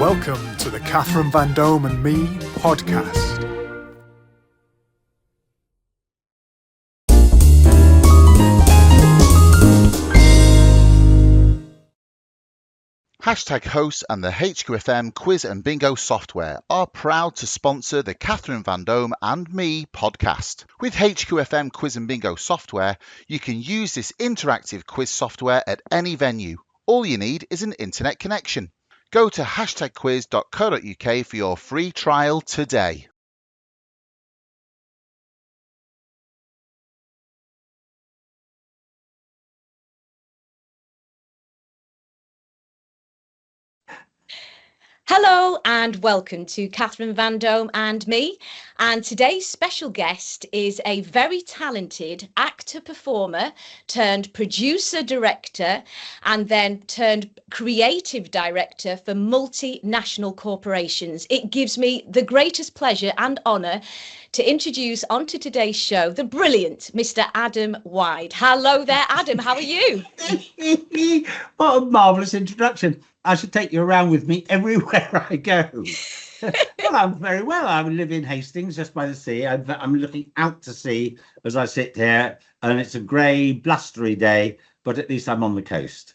Welcome to the Catherine Vandome and Me podcast. Hashtag hosts and the HQFM quiz and bingo software are proud to sponsor the Catherine Vandome and Me podcast. With HQFM quiz and bingo software, you can use this interactive quiz software at any venue. All you need is an internet connection. Go to hashtagquiz.co.uk for your free trial today. Hello and welcome to Catherine Vandome and Me. And today's special guest is a very talented actor performer turned producer director and then turned creative director for multinational corporations. It gives me the greatest pleasure and honour to introduce onto today's show the brilliant Mr. Adam Wide. Hello there, Adam. How are you? What a marvellous introduction. I should take you around with me everywhere I go. Well, I'm very well. I live in Hastings, just by the sea. I'm looking out to sea as I sit here, and it's a grey, blustery day, but at least I'm on the coast.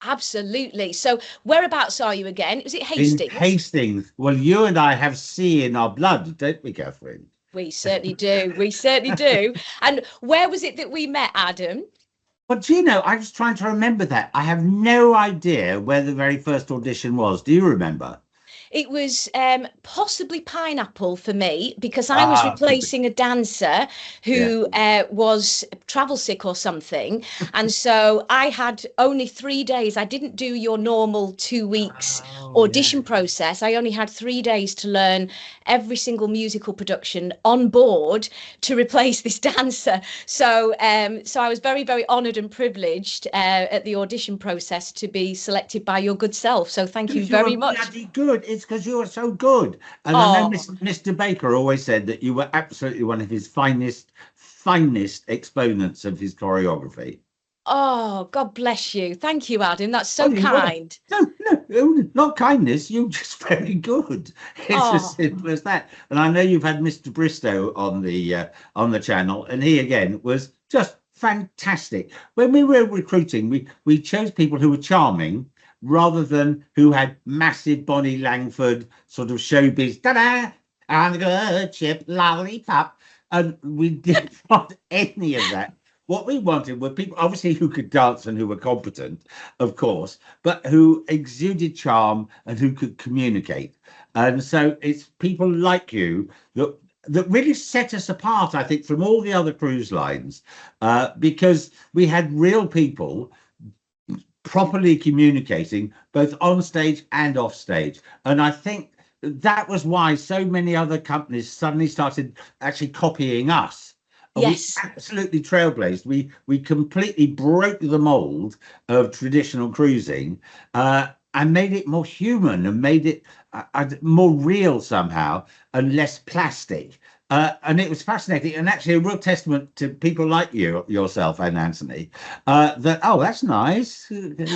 Absolutely. So whereabouts are you again? Was it Hastings? In Hastings. Well, you and I have sea in our blood, don't we, Catherine? We certainly do. We certainly do. And where was it that we met, Adam? Well, do you know, I was trying to remember that. I have no idea where the very first audition was. Do you remember? It was possibly Pineapple for me, because I was replacing a dancer who was travel sick or something. And so I had only 3 days. I didn't do your normal 2 weeks audition process. I only had 3 days to learn every single musical production on board to replace this dancer. So so I was very, very honoured and privileged at the audition process to be selected by your good self. So thank you very much. Bloody good. It's because you are so good. And I know Mr. Baker always said that you were absolutely one of his finest exponents of his choreography. Oh, God bless you. Thank you, Adam. That's so kind. No, not kindness. You're just very good. It's as simple as that. And I know you've had Mr. Bristow on the channel, and he again was just fantastic. When we were recruiting, we chose people who were charming, rather than who had massive Bonnie Langford sort of showbiz, ta-da, and a good chip lollipop. And we didn't want any of that. What we wanted were people, obviously, who could dance and who were competent, of course, but who exuded charm and who could communicate. And so it's people like you that really set us apart, I think, from all the other cruise lines, because we had real people properly communicating both on stage and off stage. And I think that was why so many other companies suddenly started actually copying us. Yes, we absolutely trailblazed. We completely broke the mold of traditional cruising and made it more human and made it more real somehow and less plastic. And it was fascinating, and actually a real testament to people like yourself and Anthony. That's nice.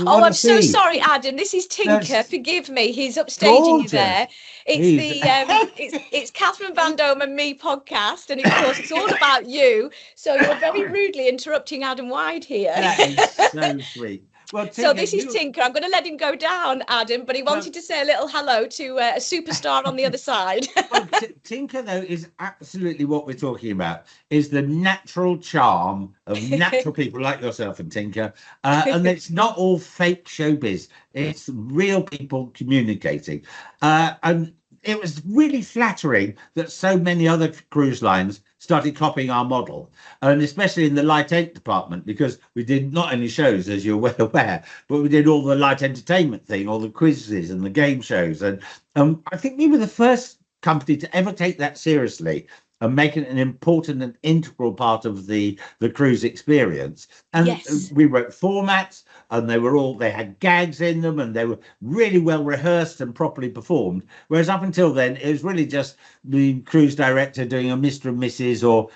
I'm so sorry, Adam. This is Tinker. Forgive me. He's upstaging you there. It's Catherine Vandome and Me podcast, and of course it's all about you. So you're very rudely interrupting Adam Wide here. That is so sweet. Well, Tinker, so this is Tinker. I'm going to let him go down, Adam, but he wanted to say a little hello to a superstar on the other side. Well, Tinker, though, is absolutely what we're talking about, is the natural charm of natural people like yourself and Tinker. And it's not all fake showbiz. It's real people communicating. And it was really flattering that so many other cruise lines started copying our model, and especially in the light ent department, because we did not only shows, as you're well aware, but we did all the light entertainment thing, all the quizzes and the game shows. And I think we were the first company to ever take that seriously and make it an important and integral part of the cruise experience. And we wrote formats, and they had gags in them, and they were really well rehearsed and properly performed. Whereas up until then, it was really just the cruise director doing a Mr. and Mrs. or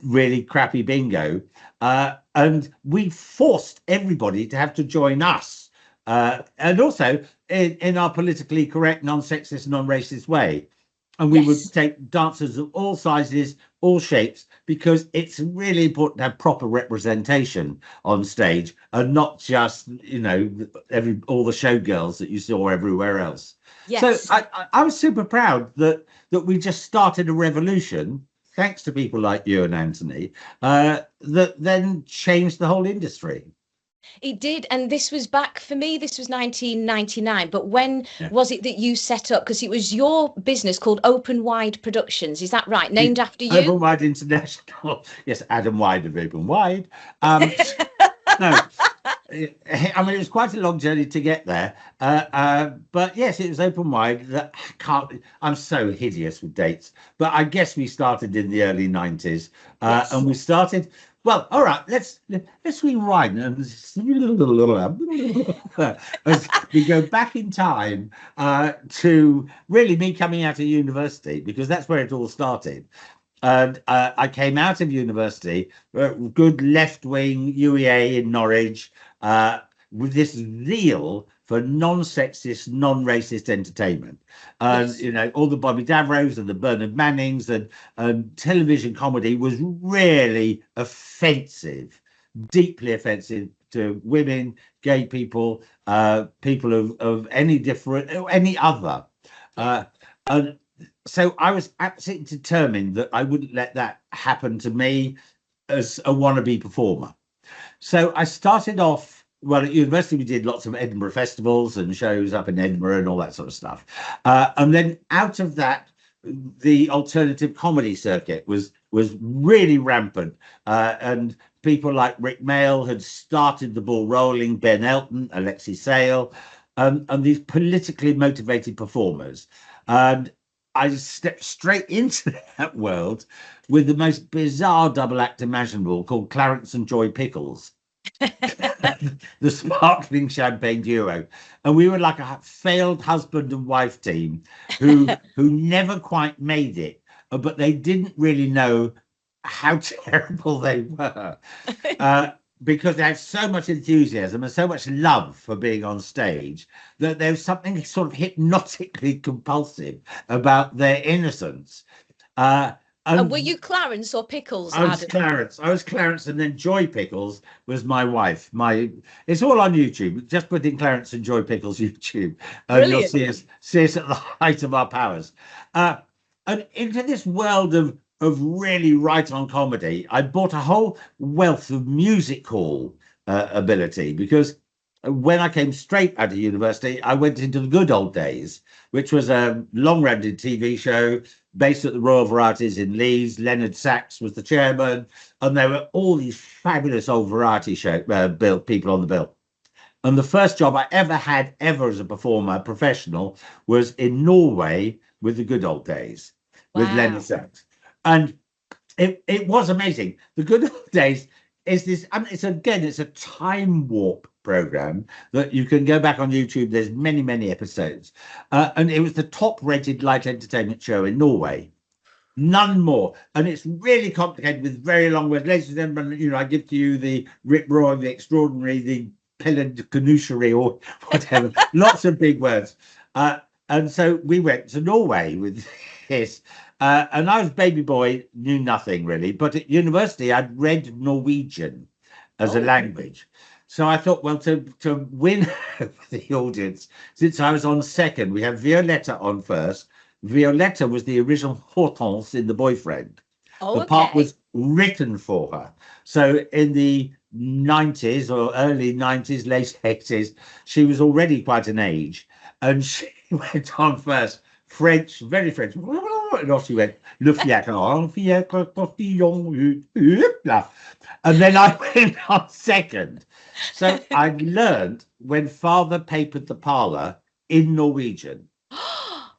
really crappy bingo. And we forced everybody to have to join us and also in our politically correct, non-sexist, non-racist way. And we would Yes. take dancers of all sizes, all shapes, because it's really important to have proper representation on stage and not just, all the showgirls that you saw everywhere else. So Yes. I was super proud that we just started a revolution, thanks to people like you and Anthony, that then changed the whole industry. It did, and this was back for me. This was 1999. But when was it that you set up? Because it was your business called Open Wide Productions. Is that right? Named after you? Open Wide International. Yes, Adam Wide of Open Wide. No, I mean, it was quite a long journey to get there. But yes, it was Open Wide. I'm so hideous with dates, but I guess we started in the early 90s, Yes. and we started. Well, all right, let's rewind as we go back in time to really me coming out of university, because that's where it all started. And I came out of university, good left-wing UEA in Norwich, with this zeal for non-sexist, non-racist entertainment. And, Yes. All the Bobby Davros and the Bernard Mannings and television comedy was really offensive, deeply offensive to women, gay people, people of any other. And so I was absolutely determined that I wouldn't let that happen to me as a wannabe performer. So I started off, well, at university, we did lots of Edinburgh festivals and shows up in Edinburgh and all that sort of stuff. And then out of that, the alternative comedy circuit was really rampant. And people like Rick Mail had started the ball rolling, Ben Elton, Alexei Sale, and these politically motivated performers. And I stepped straight into that world with the most bizarre double act imaginable, called Clarence and Joy Pickles, the sparkling champagne duo. And we were like a failed husband and wife team who never quite made it, but they didn't really know how terrible they were. Because they had so much enthusiasm and so much love for being on stage that there was something sort of hypnotically compulsive about their innocence. And were you Clarence or Pickles, I was Adam? Clarence. I was Clarence, and then Joy Pickles was my wife. It's all on YouTube. Just put in Clarence and Joy Pickles YouTube, and you'll see us at the height of our powers. And into this world of really right on comedy, I bought a whole wealth of music hall ability, because when I came straight out of university, I went into the Good Old Days, which was a long-running TV show based at the Royal Varieties in Leeds. Leonard Sachs was the chairman, and there were all these fabulous old variety show people on the bill. And the first job I ever had as a performer, professional, was in Norway with the Good Old Days with Leonard Sachs. And it was amazing. The Good Old Days is this, it's a time warp program that you can go back on YouTube. There's many episodes. And it was the top rated light entertainment show in Norway. None more. And it's really complicated with very long words. Ladies and gentlemen, I give to you the rip roaring, the extraordinary, the pellecanuchery, or whatever. Lots of big words. And so we went to Norway with this. And I was baby boy, knew nothing really. But at university, I'd read Norwegian as a language. So I thought, well, to win the audience, since I was on second, we had Violetta on first. Violetta was the original Hortense in The Boyfriend. The part was written for her. So in the 90s or early 90s, late 80s, she was already quite an age. And she went on first. French, very French. And off she went. Le fiacre, and then I went on second. So I learned when father papered the parlour in Norwegian.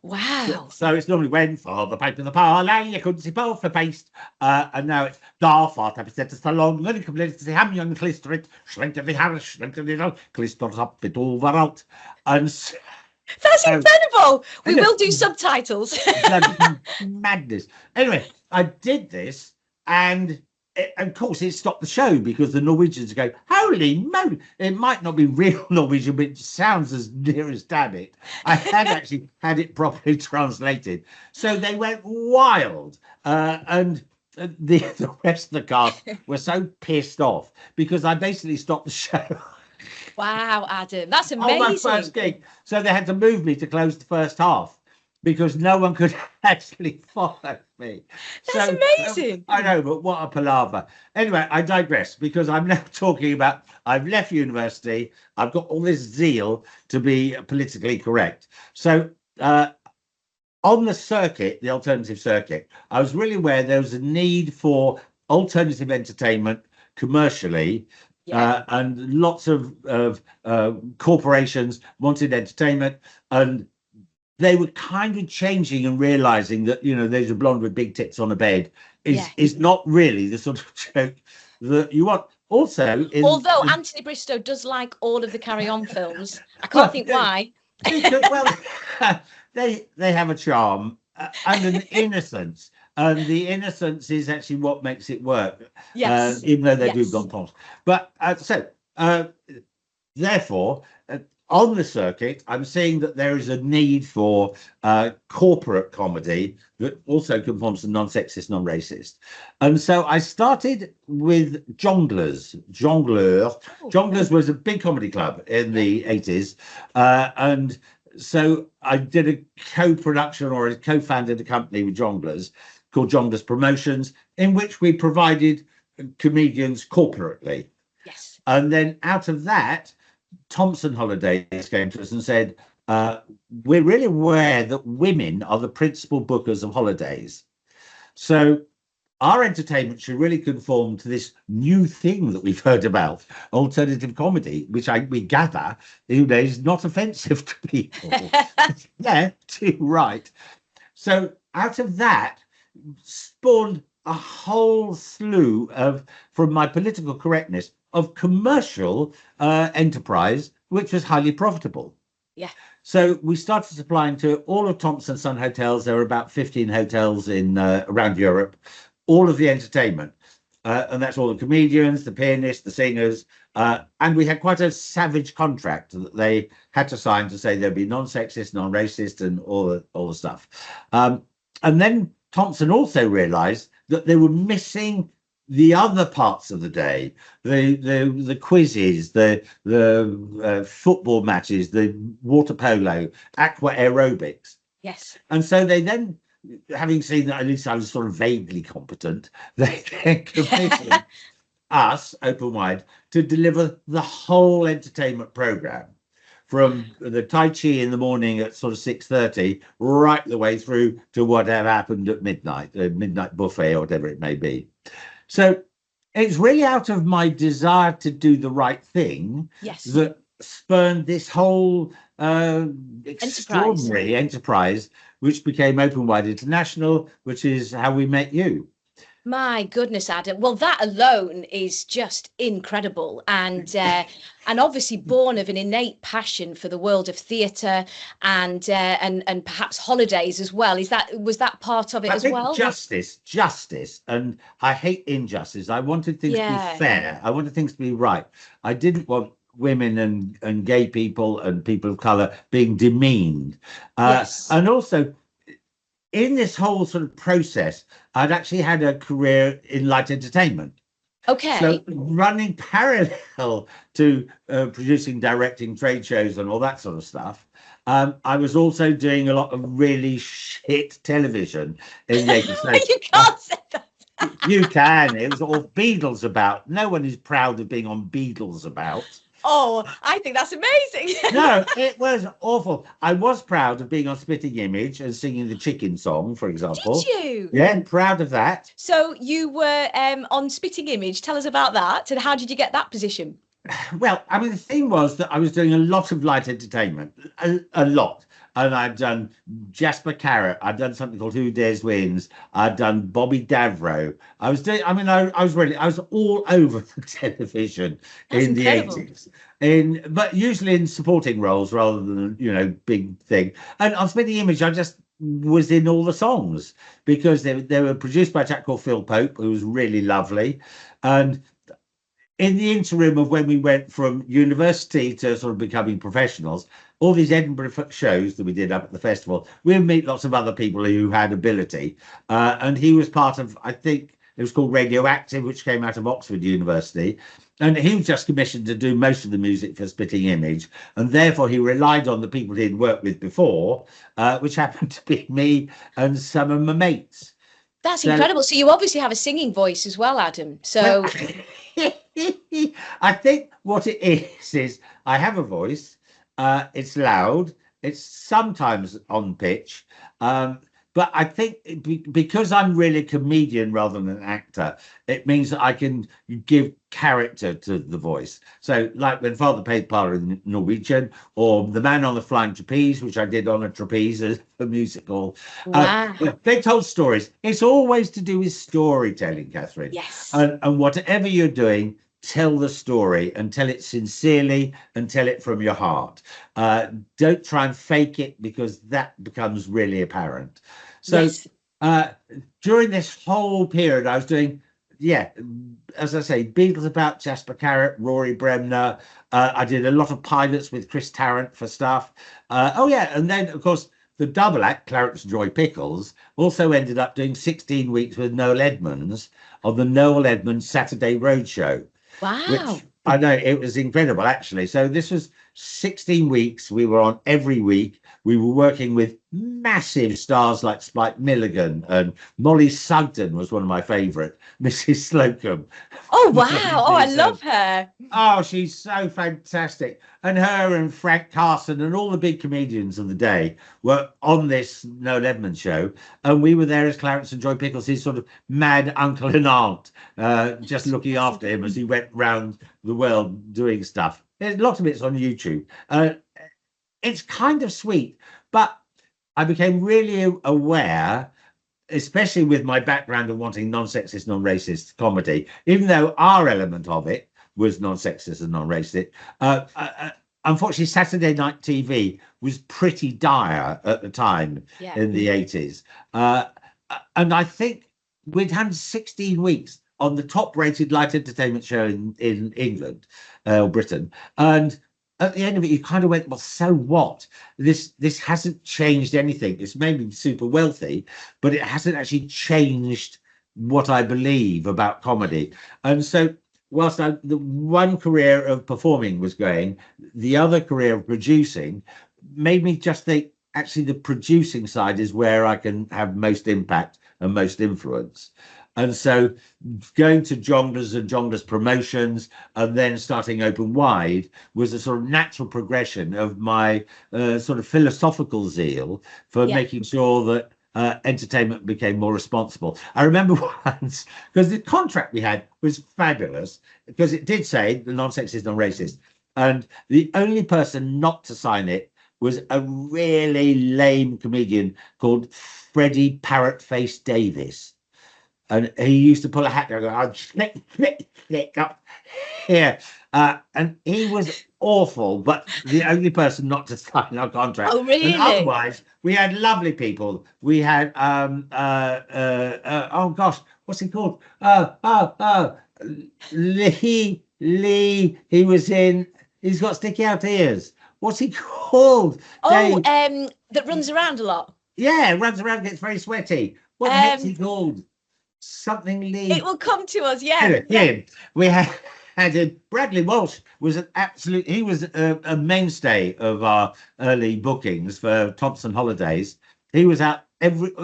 Wow. So it's normally when father papered the parlour, you couldn't see both the paste. And now it's da father said to salon, then it completed to say ham young clisteret, schlinkte the hair, schlinkte the clisters up it overalt. And so, that's incredible. We will do subtitles. Madness. Anyway, I did this, and of course, it stopped the show because the Norwegians go, holy moly. It might not be real Norwegian, but it sounds as near as damn it. I had actually had it properly translated. So they went wild. And the rest of the cast were so pissed off because I basically stopped the show. Wow, Adam, that's amazing. On my first gig. So they had to move me to close the first half because no one could actually follow me. That's amazing. I know, but what a palaver. Anyway, I digress because I'm now talking about I've left university. I've got all this zeal to be politically correct. So on the circuit, the alternative circuit, I was really aware there was a need for alternative entertainment commercially. And lots of corporations wanted entertainment, and they were kind of changing and realizing that, there's a blonde with big tits on a bed is not really the sort of joke that you want. Also, although Anthony Bristow does like all of the Carry On films, I can't think why. Because, they have a charm and an innocence, and the innocence is actually what makes it work. Yes, even though they do gone past. But therefore, on the circuit, I'm seeing that there is a need for corporate comedy that also conforms to non-sexist, non-racist. And so I started with Jongleurs. Jongleurs was a big comedy club in the 80s. And so I did a co-production, or I co-founded a company with Jongleurs called Jongleurs Promotions, in which we provided comedians corporately. Yes. And then out of that, Thompson Holidays came to us and said, we're really aware that women are the principal bookers of holidays. So our entertainment should really conform to this new thing that we've heard about, alternative comedy, which we gather is not offensive to people. Yeah, too right. So out of that spawned a whole slew of, from my political correctness, of commercial enterprise, which was highly profitable. Yeah. So we started supplying to all of Thompson Sun hotels. There were about 15 hotels in around Europe, all of the entertainment. And that's all the comedians, the pianists, the singers. And we had quite a savage contract that they had to sign to say there'd be non-sexist, non-racist, and all the stuff. And then Thompson also realized that they were missing the other parts of the day, the quizzes, the football matches, the water polo, aqua aerobics. Yes. And so they then, having seen that at least I was sort of vaguely competent, they then commissioned us, Open Wide, to deliver the whole entertainment program, from the Tai Chi in the morning at sort of 6:30 right the way through to whatever happened at midnight, the midnight buffet or whatever it may be. So it's really out of my desire to do the right thing that spurned this whole extraordinary enterprise, which became Open Wide International, which is how we met you. My goodness, Adam. Well, that alone is just incredible, and obviously born of an innate passion for the world of theatre and perhaps holidays as well. Was that part of it as well? Justice, and I hate injustice. I wanted things to be fair. I wanted things to be right. I didn't want women and gay people and people of colour being demeaned. And also, in this whole sort of process, I'd actually had a career in light entertainment. Okay. So running parallel to producing, directing trade shows and all that sort of stuff, I was also doing a lot of really shit television in the 80s. You can't say that. You can. It was all Beatles about. No one is proud of being on Beatles about. Oh, I think that's amazing. No, it was awful. I was proud of being on Spitting Image and singing the Chicken Song, for example. Did you? Yeah, proud of that. So you were on Spitting Image. Tell us about that. And how did you get that position? Well, I mean, the thing was that I was doing a lot of light entertainment, a lot. And I'd done Jasper Carrot. I'd done something called Who Dares Wins. I'd done Bobby Davro. I was all over the television. That's in incredible. The 80s. But usually in supporting roles rather than, big thing. And on Spitting Image, I just was in all the songs, because they were produced by a chap called Phil Pope, who was really lovely. And in the interim of when we went from university to sort of becoming professionals, all these Edinburgh shows that we did up at the festival, we would meet lots of other people who had ability. And he was part of, I think it was called Radioactive, which came out of Oxford University. And he was just commissioned to do most of the music for Spitting Image. And therefore, he relied on the people he'd worked with before, which happened to be me and some of my mates. That's incredible. So you obviously have a singing voice as well, Adam. So I think what it is I have a voice. It's loud. It's sometimes on pitch. But I think because I'm really a comedian rather than an actor, it means that I can give character to the voice. So like when Father Paid Par in Norwegian, or The Man on the Flying Trapeze, which I did on a trapeze as a musical. wow. They told stories. It's always to do with storytelling, Catherine. Yes. And whatever you're doing, tell the story and tell it sincerely and tell it from your heart. Don't try and fake it, because that becomes really apparent. So Yes. During this whole period, I was doing, as I say, Beatles About, Jasper Carrot, Rory Bremner. I did a lot of pilots with Chris Tarrant for stuff. And then, of course, the double act, Clarence Joy Pickles, also ended up doing 16 weeks with Noel Edmonds on the Noel Edmonds Saturday Roadshow. Wow. Which I know, it was incredible, actually. So this was 16 weeks. We were on every week. We were working with massive stars like Spike Milligan, and Molly Sugden was one of my favourite, Mrs. Slocum. Oh, wow. Oh, I love her. Oh, she's so fantastic. And her and Frank Carson and all the big comedians of the day were on this Noel Edmonds show. And we were there as Clarence and Joy Pickles, his sort of mad uncle and aunt, just looking after him as he went round the world doing stuff. There's lots of it's on YouTube. It's kind of sweet, but I became really aware, especially with my background of wanting non-sexist, non-racist comedy, even though our element of it was non-sexist and non-racist. Unfortunately, Saturday night TV was pretty dire at the time in the 80s. And I think we'd had 16 weeks on the top-rated light entertainment show in England or Britain. And at the end of it, you kind of went, well, so what? This hasn't changed anything. It's made me super wealthy, but it hasn't actually changed what I believe about comedy. And so whilst the one career of performing was going, the other career of producing made me just think, actually, the producing side is where I can have most impact and most influence. And so going to Jongleurs and Jongleurs Promotions and then starting Open Wide was a sort of natural progression of my sort of philosophical zeal for making sure that entertainment became more responsible. I remember once, because the contract we had was fabulous, because it did say the non-sexist, non-racist. And the only person not to sign it was a really lame comedian called Freddie Parrotface Davis. And he used to pull a hat down and go, flick up here. And he was awful, but the only person not to sign our contract. Oh, really? And otherwise, we had lovely people. We had, oh gosh, what's he called? Lee, he was in, he's got sticky out ears. What's he called? Oh, that runs around a lot. Yeah, runs around, gets very sweaty. What the heck's he called? Something Lee. It will come to us, yeah. Anyway, we had Bradley Walsh was an absolute, he was a mainstay of our early bookings for Thompson Holidays. He was out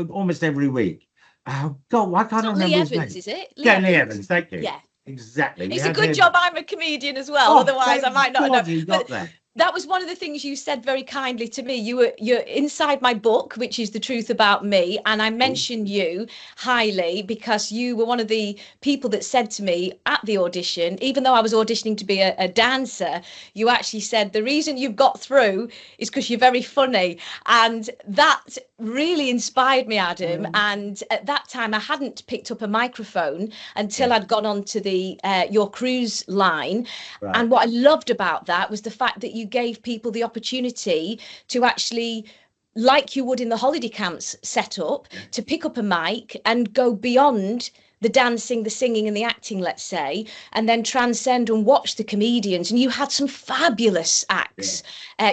almost every week. Oh God, why can't I remember Lee his Evans, name? is it? Lee Evans, thank you. Yeah. Exactly. It's a good job I'm a comedian as well, otherwise I might not know. You got that. That was one of the things you said very kindly to me. You're inside my book, which is The Truth About Me, and I mentioned you highly because you were one of the people that said to me at the audition, even though I was auditioning to be a dancer, you actually said the reason you've got through is because you're very funny. And that really inspired me, Adam. And at that time I hadn't picked up a microphone until I'd gone on to the your cruise line. Right. And what I loved about that was the fact that you gave people the opportunity to actually like you would in the holiday camps set up, to pick up a mic and go beyond the dancing, the singing and the acting, let's say, and then transcend and watch the comedians. And you had some fabulous acts.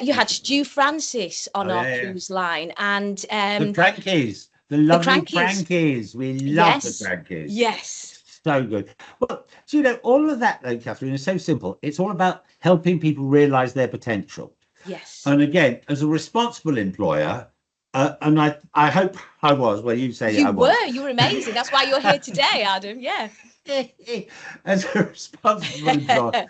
You had Stu Francis on our cruise line, and the Frankies, the lovely Frankies. We love the Frankies. Yes. So good. Well, so, you know, all of that, though, Catherine, is so simple. It's all about helping people realise their potential. Yes. And again, as a responsible employer, and I hope I was, well, you say I was. You were amazing. That's why you're here today, Adam. Yeah. As a responsible employer,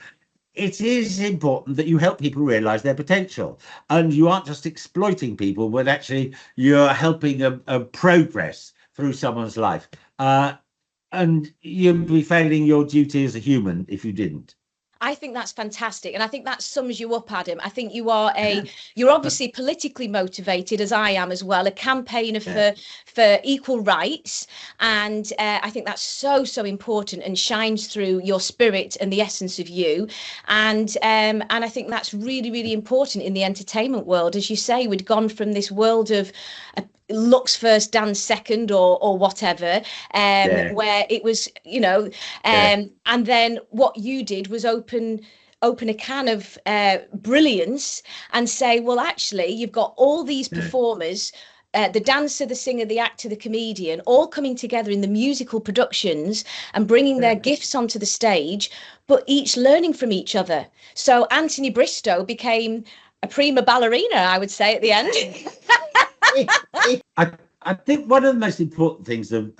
it is important that you help people realise their potential. And you aren't just exploiting people, but actually you're helping a progress through someone's life. And you'd be failing your duty as a human if you didn't. I think that's fantastic. And I think that sums you up, Adam. I think you're obviously politically motivated, as I am as well, a campaigner for equal rights. And I think that's so important and shines through your spirit and the essence of you. And I think that's really important in the entertainment world. As you say, we'd gone from this world of looks first, dance second, or whatever, where it was, you know, and then what you did was open a can of brilliance and say, well, actually, you've got all these performers, the dancer, the singer, the actor, the comedian, all coming together in the musical productions and bringing their gifts onto the stage, but each learning from each other. So Anthony Bristow became a prima ballerina, I would say, at the end. I think one of the most important things of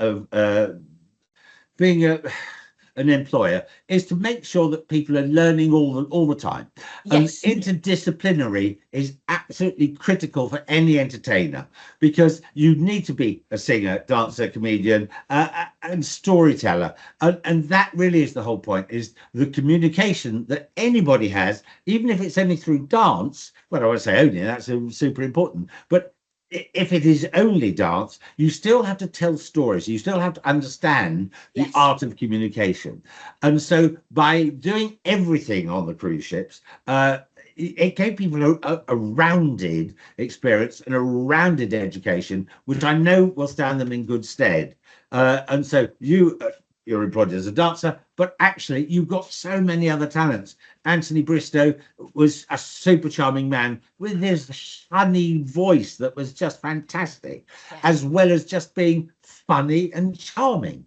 being an employer is to make sure that people are learning all the time. Yes. And interdisciplinary is absolutely critical for any entertainer, because you need to be a singer, dancer, comedian, and storyteller. And that really is the whole point, is the communication that anybody has, even if it's only through dance. Well, I would say only, that's super important. But if it is only dance, you still have to tell stories. You still have to understand the art of communication. And so by doing everything on the cruise ships, it gave people a rounded experience and a rounded education, which I know will stand them in good stead. And so you're employed as a dancer, but actually you've got so many other talents. Anthony Bristow was a super charming man with his honey voice that was just fantastic, as well as just being funny and charming.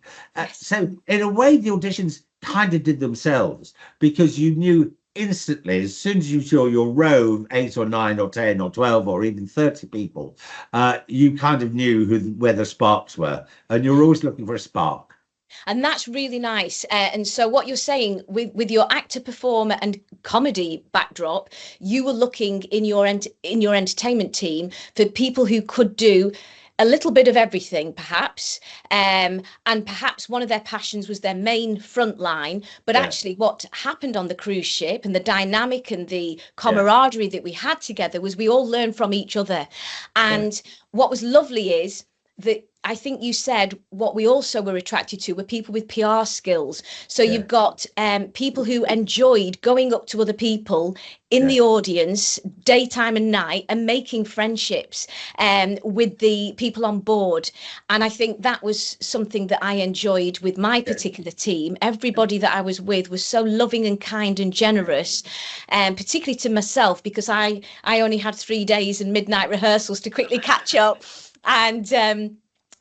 So in a way, the auditions kind of did themselves, because you knew instantly, as soon as you saw your row of 8 or 9 or 10 or 12 or even 30 people, you kind of knew where the sparks were, and you're always looking for a spark. And that's really nice. And so what you're saying with your actor, performer and comedy backdrop, you were looking in your entertainment team for people who could do a little bit of everything, perhaps, and perhaps one of their passions was their main front line. But actually what happened on the cruise ship and the dynamic and the camaraderie that we had together was we all learned from each other. And what was lovely is that I think you said what we also were attracted to were people with PR skills. So you've got people who enjoyed going up to other people in the audience, daytime and night, and making friendships with the people on board. And I think that was something that I enjoyed with my particular team. Everybody that I was with was so loving and kind and generous, particularly to myself, because I only had 3 days and midnight rehearsals to quickly catch up. And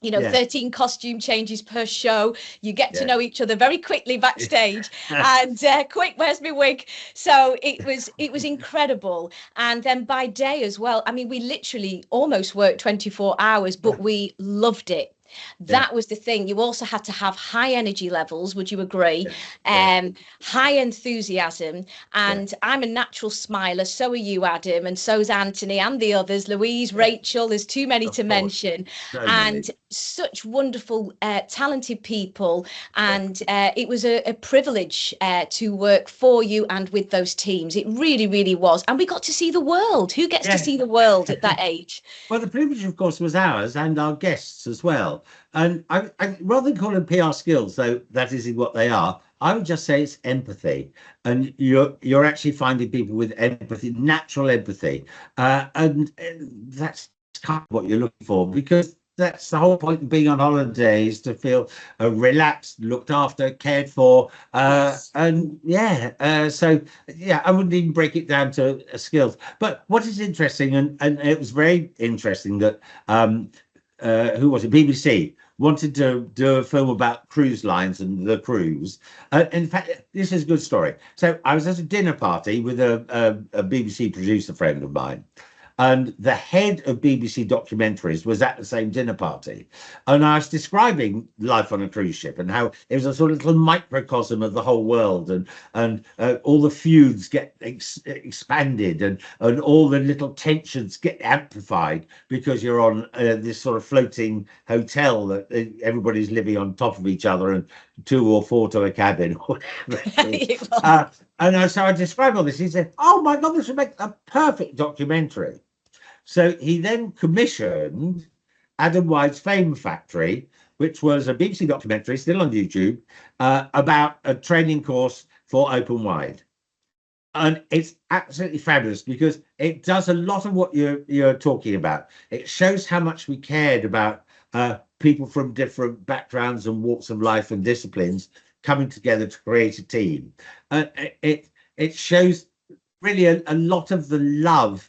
13 costume changes per show. You get to know each other very quickly backstage. And quick, where's my wig? So it was incredible. And then by day as well, I mean, we literally almost worked 24 hours, but we loved it. That was the thing. You also had to have high energy levels. Would you agree? High enthusiasm. And I'm a natural smiler. So are you, Adam. And so's Anthony and the others. Louise, Rachel. There's too many to mention. And such wonderful, talented people. And it was a privilege to work for you and with those teams. It really, really was. And we got to see the world. Who gets to see the world at that age? Well, the privilege, of course, was ours and our guests as well. And I rather than call them PR skills, though that is what they are, I would just say it's empathy. And you're actually finding people with empathy, natural empathy. And that's kind of what you're looking for, because that's the whole point of being on holiday, is to feel relaxed, looked after, cared for, Yes. and so I wouldn't even break it down to skills. But what is interesting, and it was very interesting that who was it? BBC wanted to do a film about cruise lines and the cruise. In fact, this is a good story. So I was at a dinner party with a BBC producer friend of mine, and the head of BBC documentaries was at the same dinner party. And I was describing life on a cruise ship and how it was a sort of little microcosm of the whole world, and all the feuds get expanded, and all the little tensions get amplified because you're on this sort of floating hotel that everybody's living on top of each other, and 2 or 4 to a cabin, or whatever. So I described all this. He said, "Oh my God, this would make a perfect documentary." So he then commissioned Adam White's Fame Factory, which was a BBC documentary, still on YouTube, about a training course for open wide. And it's absolutely fabulous because it does a lot of what you're talking about. It shows how much we cared about people from different backgrounds and walks of life and disciplines coming together to create a team. It shows really a lot of the love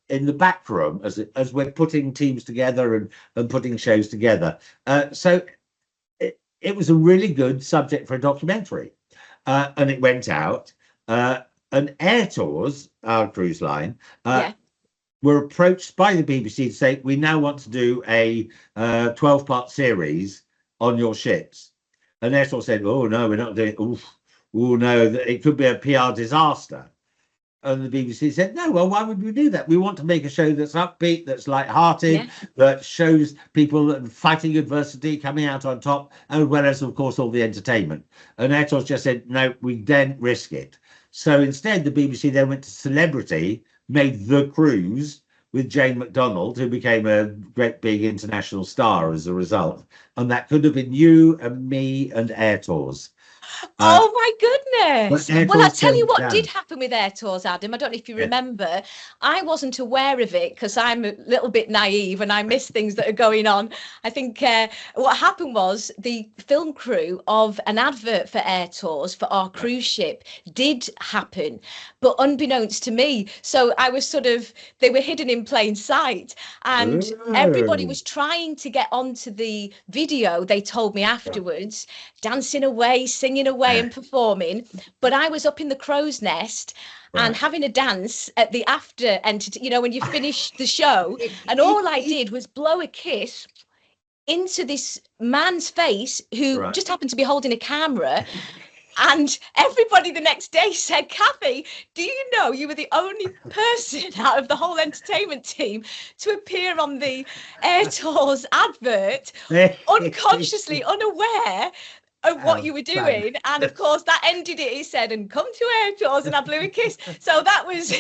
in the back room as we're putting teams together and putting shows together. So it was a really good subject for a documentary, and it went out. And Air Tours, our cruise line, were approached by the BBC to say, "We now want to do a 12-part series on your ships." And Air Tours said, "Oh no, we're not doing it. Oh no, it could be a PR disaster." And the BBC said, "No, well, why would we do that? We want to make a show that's upbeat, that's light-hearted, that shows people fighting adversity, coming out on top, as well as, of course, all the entertainment." And Air Tours just said, "No, we don't risk it." So instead, the BBC then went to celebrity, made The Cruise with Jane McDonald, who became a great big international star as a result. And that could have been you and me and Air Tours. Oh my goodness. Well, I'll tell you what did happen with Air Tours, Adam. I don't know if you remember. I wasn't aware of it because I'm a little bit naive and I miss things that are going on. I think what happened was the film crew of an advert for Air Tours for our cruise ship did happen, but unbeknownst to me. So I was they were hidden in plain sight, and everybody was trying to get onto the video, they told me afterwards, dancing away, singing away and performing, but I was up in the crow's nest and having a dance at the after when you finish the show, and all I did was blow a kiss into this man's face who just happened to be holding a camera. And everybody the next day said, "Cathy, do you know you were the only person out of the whole entertainment team to appear on the Air Tours advert, unconsciously, unaware of what you were doing?" And of course that ended it. He said, "And come to Air Tours," and I blew a kiss. So that was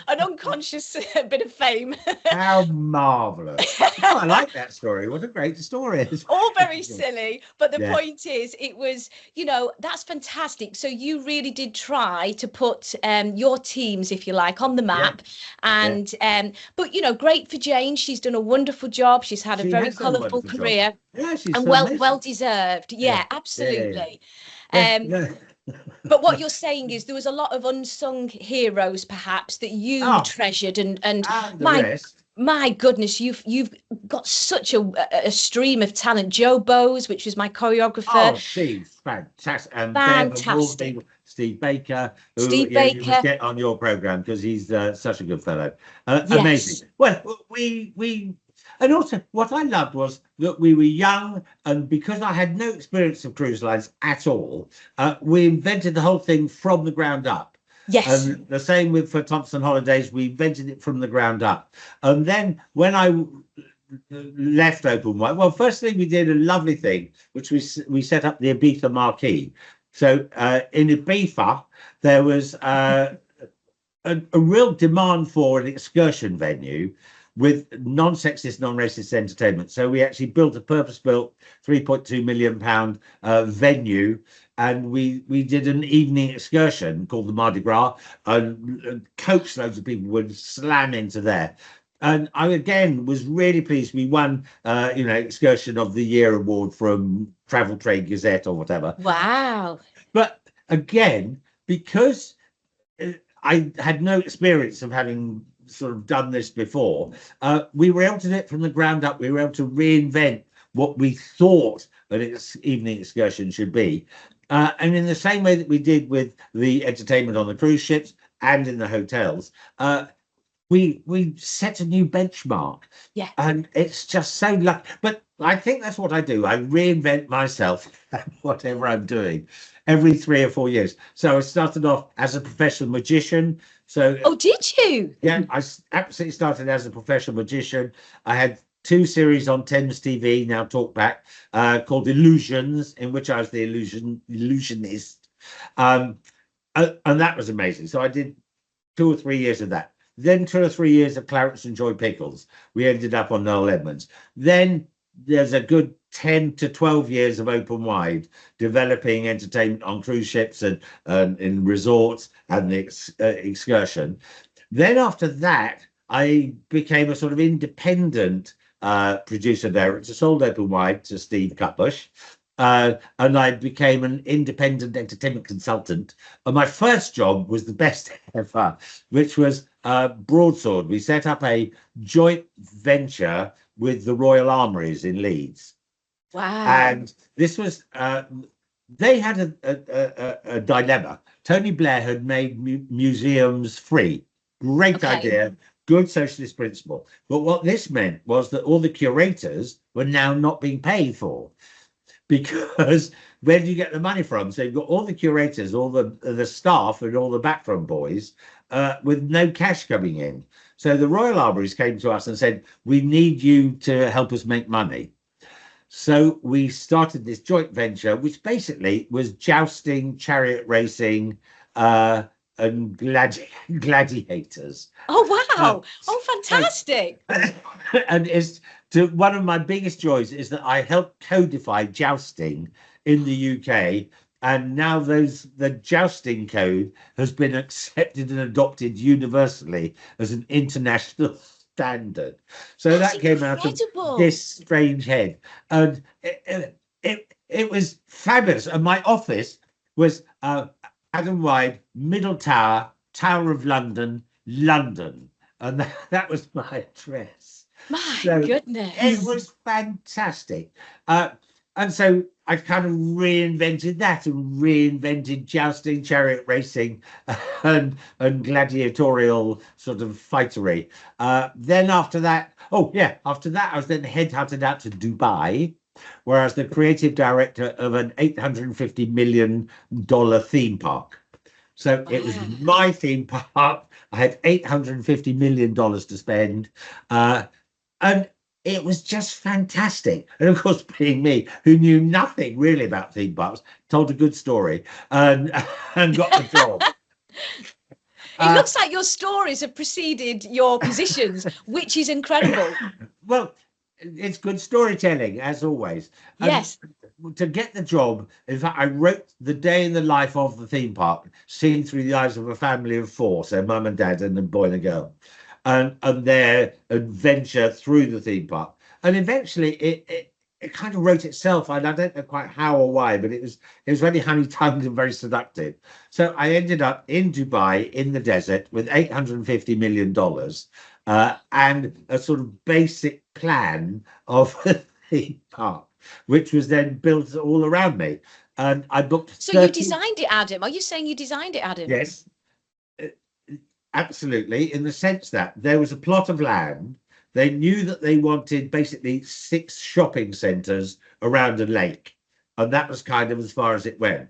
an unconscious bit of fame. How marvelous. I like that story. What a great story. All very silly, but the point is, it was, that's fantastic. So you really did try to put your teams, if you like, on the map. And but great for Jane. She's done a wonderful job. She's had a very colourful career. Yeah, she's and well deserved. Yeah, absolutely. But what you're saying is there was a lot of unsung heroes, perhaps, that you treasured, and my goodness, you've got such a stream of talent. Joe Bowes, which was my choreographer. Oh, she's fantastic. And fantastic. Steve Baker, who you must get on your program because he's such a good fellow. Amazing. Well, and also, what I loved was that we were young, and because I had no experience of cruise lines at all, we invented the whole thing from the ground up. Yes. And the same for Thompson Holidays, we invented it from the ground up. And then when I left Open Wide, well, firstly, we did a lovely thing, which we set up the Ibiza Marquee. So in Ibiza, there was a real demand for an excursion venue with non-sexist, non-racist entertainment. So we actually built a purpose-built £3.2 million venue, and we did an evening excursion called the Mardi Gras, and coach loads of people would slam into there. And I again was really pleased. We won, Excursion of the Year award from Travel Trade Gazette or whatever. Wow. But again, because I had no experience of having sort of done this before, we were able to do it from the ground up. We were able to reinvent what we thought an evening excursion should be. And in the same way that we did with the entertainment on the cruise ships and in the hotels, we set a new benchmark. Yeah. And it's just so lucky. But I think that's what I do. I reinvent myself, whatever I'm doing, every 3 or 4 years. So I started off as a professional magician. So Oh, did you? yeah, I absolutely started as a professional magician. I had 2 series on Thames TV, now Talkback, called Illusions, in which I was the illusionist. And that was amazing. So I did 2 or 3 years of that. Then 2 or 3 years of Clarence and Joy Pickles. We ended up on Noel Edmonds. Then there's a good 10 to 12 years of Open Wide, developing entertainment on cruise ships and in resorts and the excursion. Then after that, I became a sort of independent producer director, sold Open Wide to Steve Cutbush. And I became an independent entertainment consultant. And my first job was the best ever, which was Broadsword. We set up a joint venture with the Royal Armouries in Leeds. Wow. And this was, they had a dilemma. Tony Blair had made museums free. Great idea. Good socialist principle. But what this meant was that all the curators were now not being paid for. Because where do you get the money from? So you've got all the curators, all the staff and all the backroom boys with no cash coming in. So the Royal Armouries came to us and said, we need you to help us make money. So we started this joint venture, which basically was jousting, chariot racing, and gladiators. Oh, wow. Oh, fantastic. And it's one of my biggest joys is that I helped codify jousting in the UK. And now the jousting code has been accepted and adopted universally as an international standard. So That's that came incredible. out of this strange head. And it was fabulous. And my office was Adam Wide, Middle Tower, Tower of London, London. And that was my address. My So goodness. it was fantastic. And so I kind of reinvented that and reinvented jousting, chariot racing, and gladiatorial sort of fightery. Then after that, after that, I was then headhunted out to Dubai, where I was the creative director of an $850 million theme park. So it was my theme park. I had $850 million to spend. And it was just fantastic. And of course, being me, who knew nothing really about theme parks, told a good story and got the job. It looks like your stories have preceded your positions, which is incredible. Well, it's good storytelling, as always. Yes. To get the job, in fact, I wrote the day in the life of the theme park, seen through the eyes of a family of 4, so mum and dad and a boy and a girl, and their adventure through the theme park. And eventually it kind of wrote itself, and I don't know quite how or why, but it was very honey-tongued and very seductive. So I ended up in Dubai in the desert with $850 million and a sort of basic plan of a theme park, which was then built all around me. And I booked. So you designed it, Adam? Are you saying you designed it, Adam? Yes, absolutely. In the sense that there was a plot of land. They knew that they wanted basically 6 shopping centres around a lake. And that was kind of as far as it went.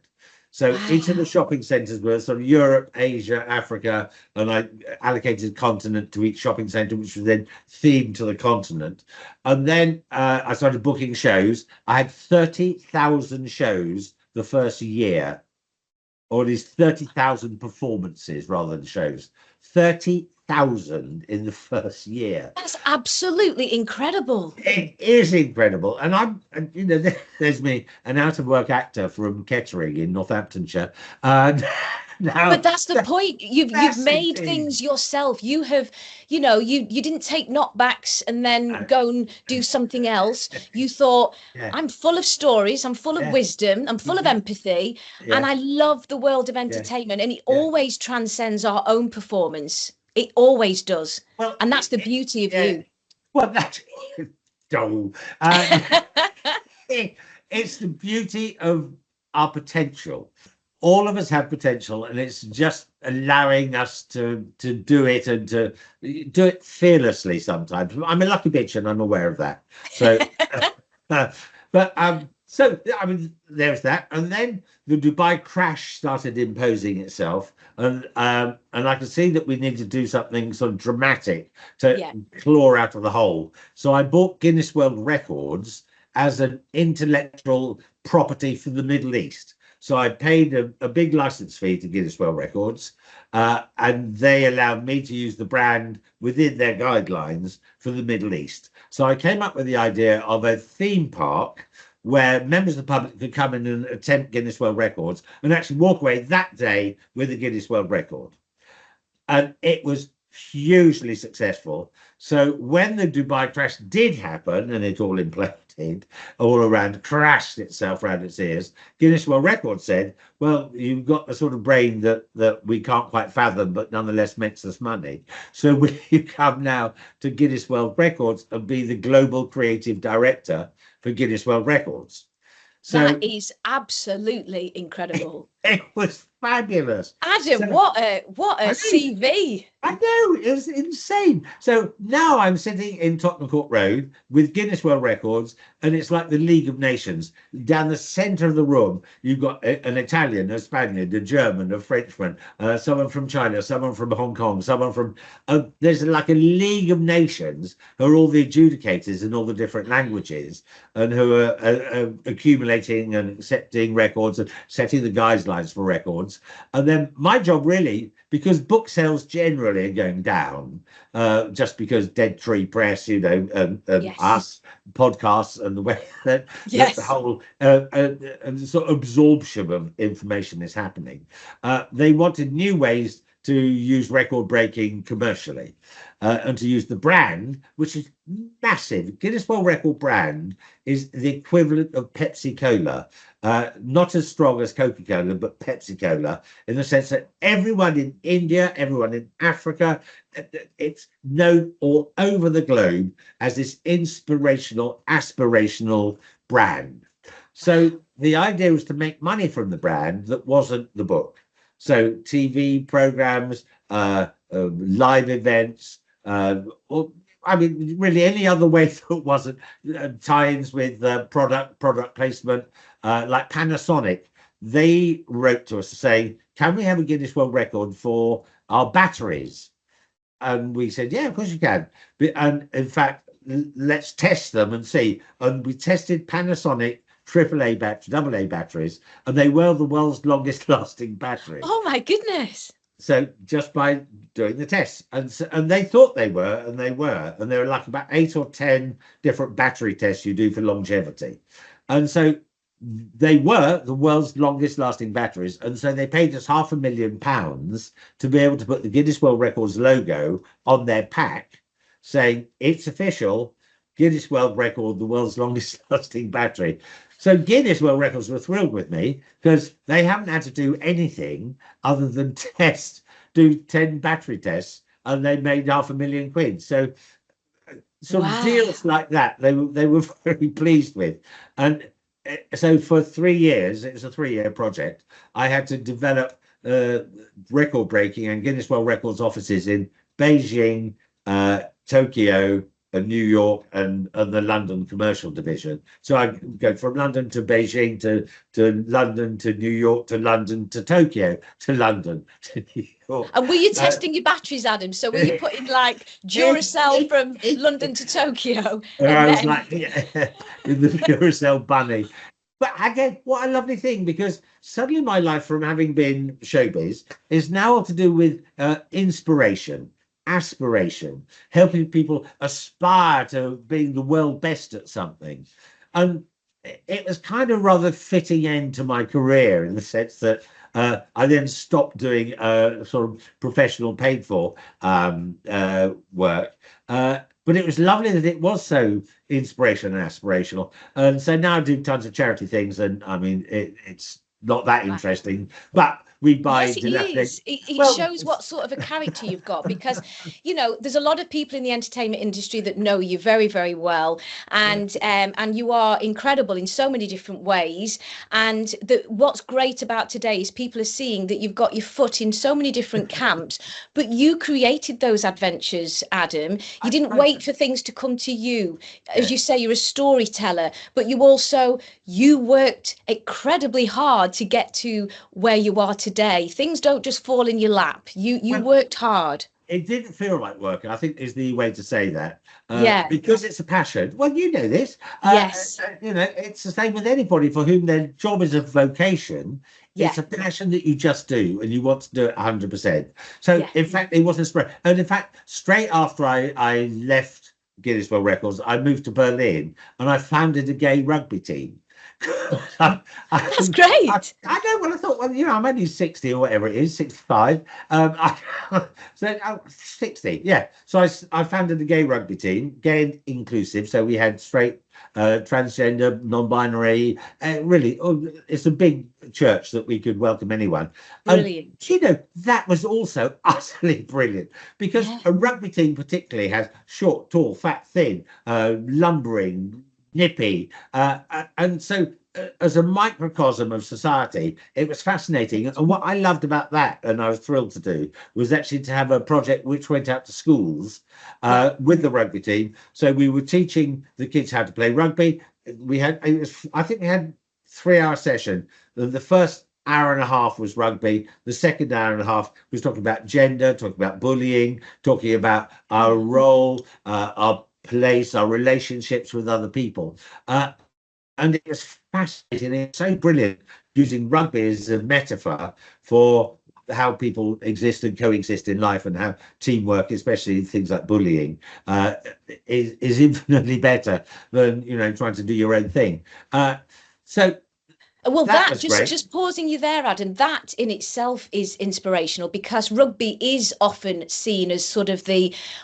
So each of the shopping centres were sort of Europe, Asia, Africa, and I allocated a continent to each shopping centre, which was then themed to the continent. And then I started booking shows. I had 30,000 shows the first year, or at least 30,000 performances rather than shows. 30,000 in the first year. That's absolutely incredible. It is incredible. And there's me, an out of work actor from Kettering in Northamptonshire. And Now, but that's the point. You've made thing. things yourself. You have, you didn't take knockbacks and then go and do something else. You thought, I'm full of stories, I'm full of wisdom, I'm full of empathy, and I love the world of entertainment. And it always transcends our own performance. It always does. Well, and that's the beauty of you. Well, that's it's the beauty of our potential. All of us have potential, and it's just allowing us to do it and to do it fearlessly sometimes. I'm a lucky bitch, and I'm aware of that. So, so I mean, there's that. And then the Dubai crash started imposing itself, and I could see that we need to do something sort of dramatic to claw out of the hole. So I bought Guinness World Records as an intellectual property for the Middle East. So I paid a big license fee to Guinness World Records, and they allowed me to use the brand within their guidelines for the Middle East. So I came up with the idea of a theme park where members of the public could come in and attempt Guinness World Records and actually walk away that day with a Guinness World Record. And it was hugely successful. So when the Dubai crash did happen and it all imploded all around, crashed itself around its ears, Guinness World Records said, well, you've got the sort of brain that we can't quite fathom, but nonetheless makes us money. So will you come now to Guinness World Records and be the global creative director for Guinness World Records? So that is absolutely incredible. It was fabulous. Adam, so, what a CV. I know, it was insane. So now I'm sitting in Tottenham Court Road with Guinness World Records, and it's like the League of Nations. Down the centre of the room, you've got an Italian, a Spaniard, a German, a Frenchman, someone from China, someone from Hong Kong, someone from... there's like a League of Nations who are all the adjudicators in all the different languages and who are accumulating and accepting records and setting the guidelines for records. And then my job really, because book sales generally are going down, just because Dead Tree Press, us, podcasts, and the way that the whole sort of absorption of information is happening. They wanted new ways to use record-breaking commercially, and to use the brand, which is massive. Guinness World Record brand is the equivalent of Pepsi Cola, not as strong as Coca-Cola, but Pepsi Cola, in the sense that everyone in India, everyone in Africa, it's known all over the globe as this inspirational, aspirational brand. So the idea was to make money from the brand that wasn't the book. So TV programs, live events, or I mean, really any other way that wasn't tie-ins with product placement, like Panasonic. They wrote to us saying, can we have a Guinness World Record for our batteries? And we said, yeah, of course you can. And in fact, let's test them and see. And we tested Panasonic AAA batteries, AA batteries, and they were the world's longest lasting batteries. Oh my goodness. So just by doing the tests, and they thought they were, and they were, and there were like about 8 or 10 different battery tests you do for longevity. And so they were the world's longest lasting batteries. And so they paid us £500,000 to be able to put the Guinness World Records logo on their pack saying it's official, Guinness World Record, the world's longest lasting battery. So Guinness World Records were thrilled with me because they haven't had to do anything other than do 10 battery tests, and they made £500,000. So sort of deals like that, they were very pleased with. And so for 3 years, it was a 3-year project, I had to develop record breaking and Guinness World Records offices in Beijing, Tokyo, New York, and the London commercial division. So I go from London to Beijing to London to New York to London to Tokyo to London to New York. And were you testing your batteries, Adam? So were you putting like Duracell from London to Tokyo? I was like, the Duracell bunny. But again, what a lovely thing, because suddenly my life from having been showbiz is now all to do with inspiration, aspiration, helping people aspire to being the world best at something. And it was kind of rather fitting end to my career in the sense that I then stopped doing sort of professional paid for work. But it was lovely that it was so inspirational and aspirational. And so now I do tons of charity things. And I mean, it's not that interesting, but we buy Yes, it is. It shows what sort of a character you've got, because, you know, there's a lot of people in the entertainment industry that know you very, very well, and you are incredible in so many different ways. And what's great about today is people are seeing that you've got your foot in so many different camps, but you created those adventures, Adam. You didn't wait for things to come to you. As you say, you're a storyteller, but you worked incredibly hard to get to where you are today. Things don't just fall in your lap. You worked hard. It didn't feel like work, I think is the way to say that. Yeah. Because it's a passion. Well, you know this. Yes. You know, it's the same with anybody for whom their job is a vocation. Yeah. It's a passion that you just do, and you want to do it 100%. So, in fact, it wasn't spread. And in fact, straight after I left Guinness World Records, I moved to Berlin, and I founded a gay rugby team. That's great. I know. Well, I thought, well, you know, I'm only 60 or whatever it is, 65. So 60, yeah. So I founded the gay rugby team, gay and inclusive. So we had straight, transgender, non-binary. Really, it's a big church that we could welcome anyone. Brilliant. You know, that was also utterly brilliant, because a rugby team particularly has short, tall, fat, thin, lumbering, nippy, and so as a microcosm of society, it was fascinating. And what I loved about that, and I was thrilled to do, was actually to have a project which went out to schools with the rugby team. So we were teaching the kids how to play rugby. I think we had 3-hour session. The first hour and a half was rugby. The second hour and a half was talking about gender, talking about bullying, talking about our role, our place, our relationships with other people. And it was fascinating. It's so brilliant using rugby as a metaphor for how people exist and coexist in life, and how teamwork, especially things like bullying, is infinitely better than, you know, trying to do your own thing. Well, just pausing you there, Adam, that in itself is inspirational, because rugby is often seen as sort of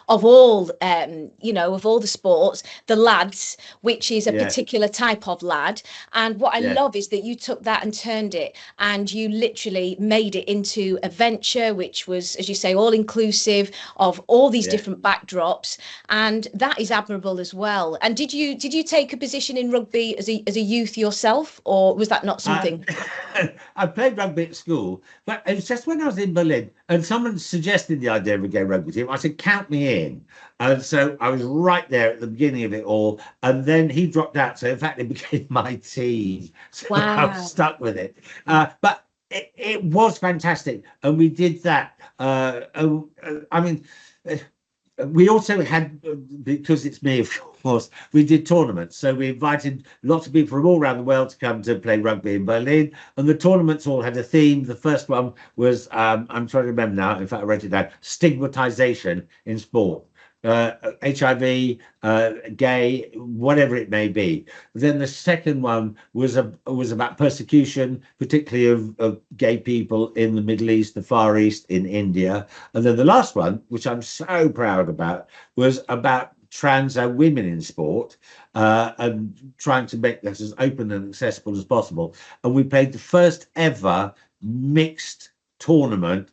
of all the sports, the lads, which is a particular type of lad. And what I love is that you took that and turned it, and you literally made it into a venture, which was, as you say, all inclusive of all these different backdrops. And that is admirable as well. And did you take a position in rugby as a youth yourself, or was that not something? I played rugby at school, but it was just when I was in Berlin and someone suggested the idea of a gay rugby team. I said, count me in. And so I was right there at the beginning of it all. And then he dropped out. So in fact, it became my team. So I was stuck with it. But it was fantastic. And we did that. I mean, we also had, because it's me, of course, we did tournaments. So we invited lots of people from all around the world to come to play rugby in Berlin. And the tournaments all had a theme. The first one was, I'm trying to remember now, in fact, I wrote it down, stigmatization in sport. HIV, gay, whatever it may be. Then the second one was about persecution, particularly of gay people in the Middle East, the Far East, in India. And then the last one, which I'm so proud about, was about trans women in sport, and trying to make that as open and accessible as possible. And we played the first ever mixed tournament,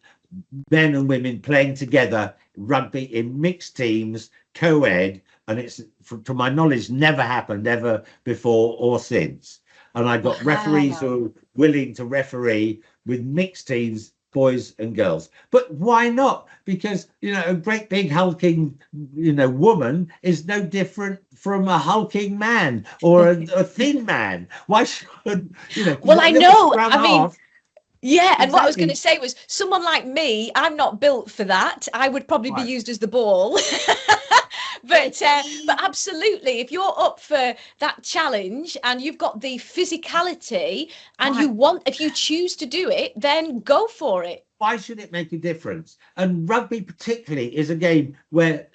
men and women playing together rugby in mixed teams, co-ed, and it's, to my knowledge, never happened ever before or since. And I got referees who are willing to referee with mixed teams, boys and girls. But why not? Because, you know, a great big hulking, you know, woman is no different from a hulking man or a thin man. Why should, you know? Well, I know. I mean, yeah, and what I was going to say was, someone like me, I'm not built for that. I would probably be used as the ball. But absolutely, if you're up for that challenge and you've got the physicality and if you choose to do it, then go for it. Why should it make a difference? And rugby particularly is a game where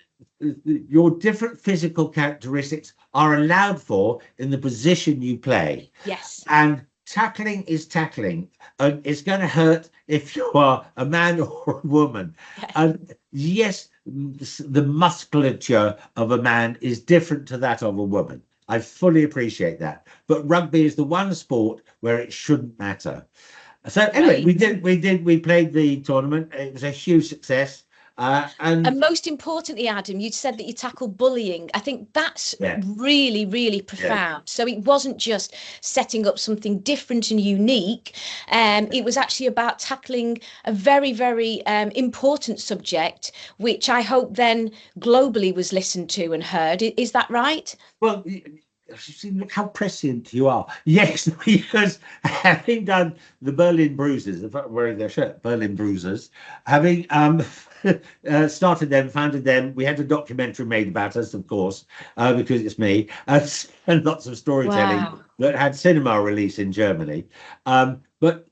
your different physical characteristics are allowed for in the position you play. Yes. And tackling is tackling, and it's going to hurt if you are a man or a woman. And yes, the musculature of a man is different to that of a woman. I fully appreciate that. But rugby is the one sport where it shouldn't matter. So anyway, we played the tournament. It was a huge success. And most importantly, Adam, you'd said that you tackled bullying. I think that's really, really profound. So it wasn't just setting up something different and unique. It was actually about tackling a very, very important subject, which I hope then globally was listened to and heard. Is that right? Well, look how prescient you are. Yes, because having done the Berlin Bruisers, if I'm wearing their shirt, Berlin Bruisers, having started them, founded them, we had a documentary made about us, of course, because it's me, and lots of storytelling that had cinema release in Germany. But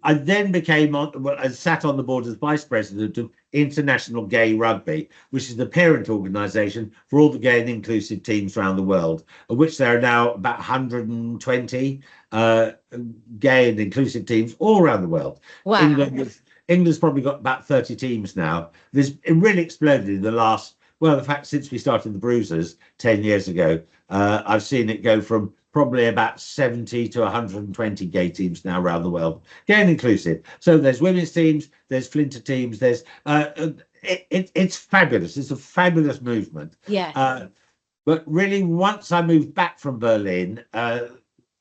I then I sat on the board as vice president of International Gay Rugby, which is the parent organisation for all the gay and inclusive teams around the world, of which there are now about 120 gay and inclusive teams all around the world. Wow. England's probably got about 30 teams now. It really exploded in the last, well, in fact, since we started the Bruisers 10 years ago, I've seen it go from probably about 70 to 120 gay teams now around the world, gay and inclusive. So there's women's teams, there's Flinter teams, there's it's fabulous. It's a fabulous movement. Yeah. But really, once I moved back from Berlin to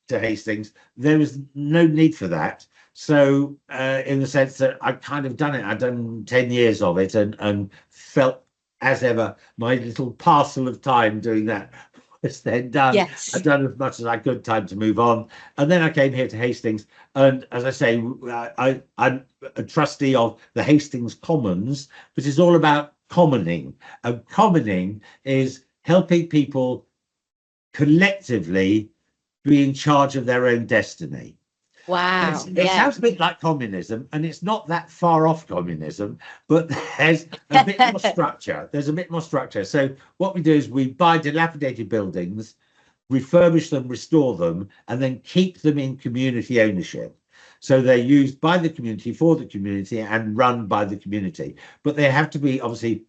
Hastings, there was no need for that. So in the sense that I've kind of done it, I've done 10 years of it and felt as ever my little parcel of time doing that was then done. Yes. I've done as much as I could, time to move on. And then I came here to Hastings. And as I say, I'm a trustee of the Hastings Commons, which is all about commoning. And commoning is helping people collectively be in charge of their own destiny. Wow. It sounds a bit like communism, and it's not that far off communism, but there's a bit more structure. There's a bit more structure. So what we do is we buy dilapidated buildings, refurbish them, restore them, and then keep them in community ownership. So they're used by the community, for the community, and run by the community. But they have to be obviously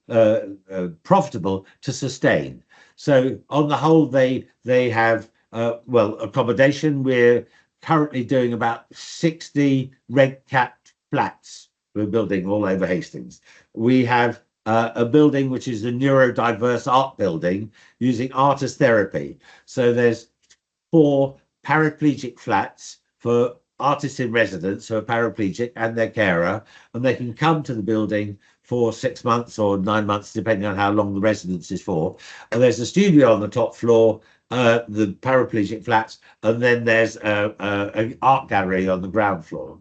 profitable to sustain. So on the whole, they have accommodation. We're currently doing about 60 red capped flats we're building all over Hastings. We have a building which is a neurodiverse art building using art as therapy. So there's 4 paraplegic flats for artists in residence who are paraplegic and their carer, and they can come to the building for 6 months or 9 months, depending on how long the residence is for. And there's a studio on the top floor, the paraplegic flats, and then there's an art gallery on the ground floor.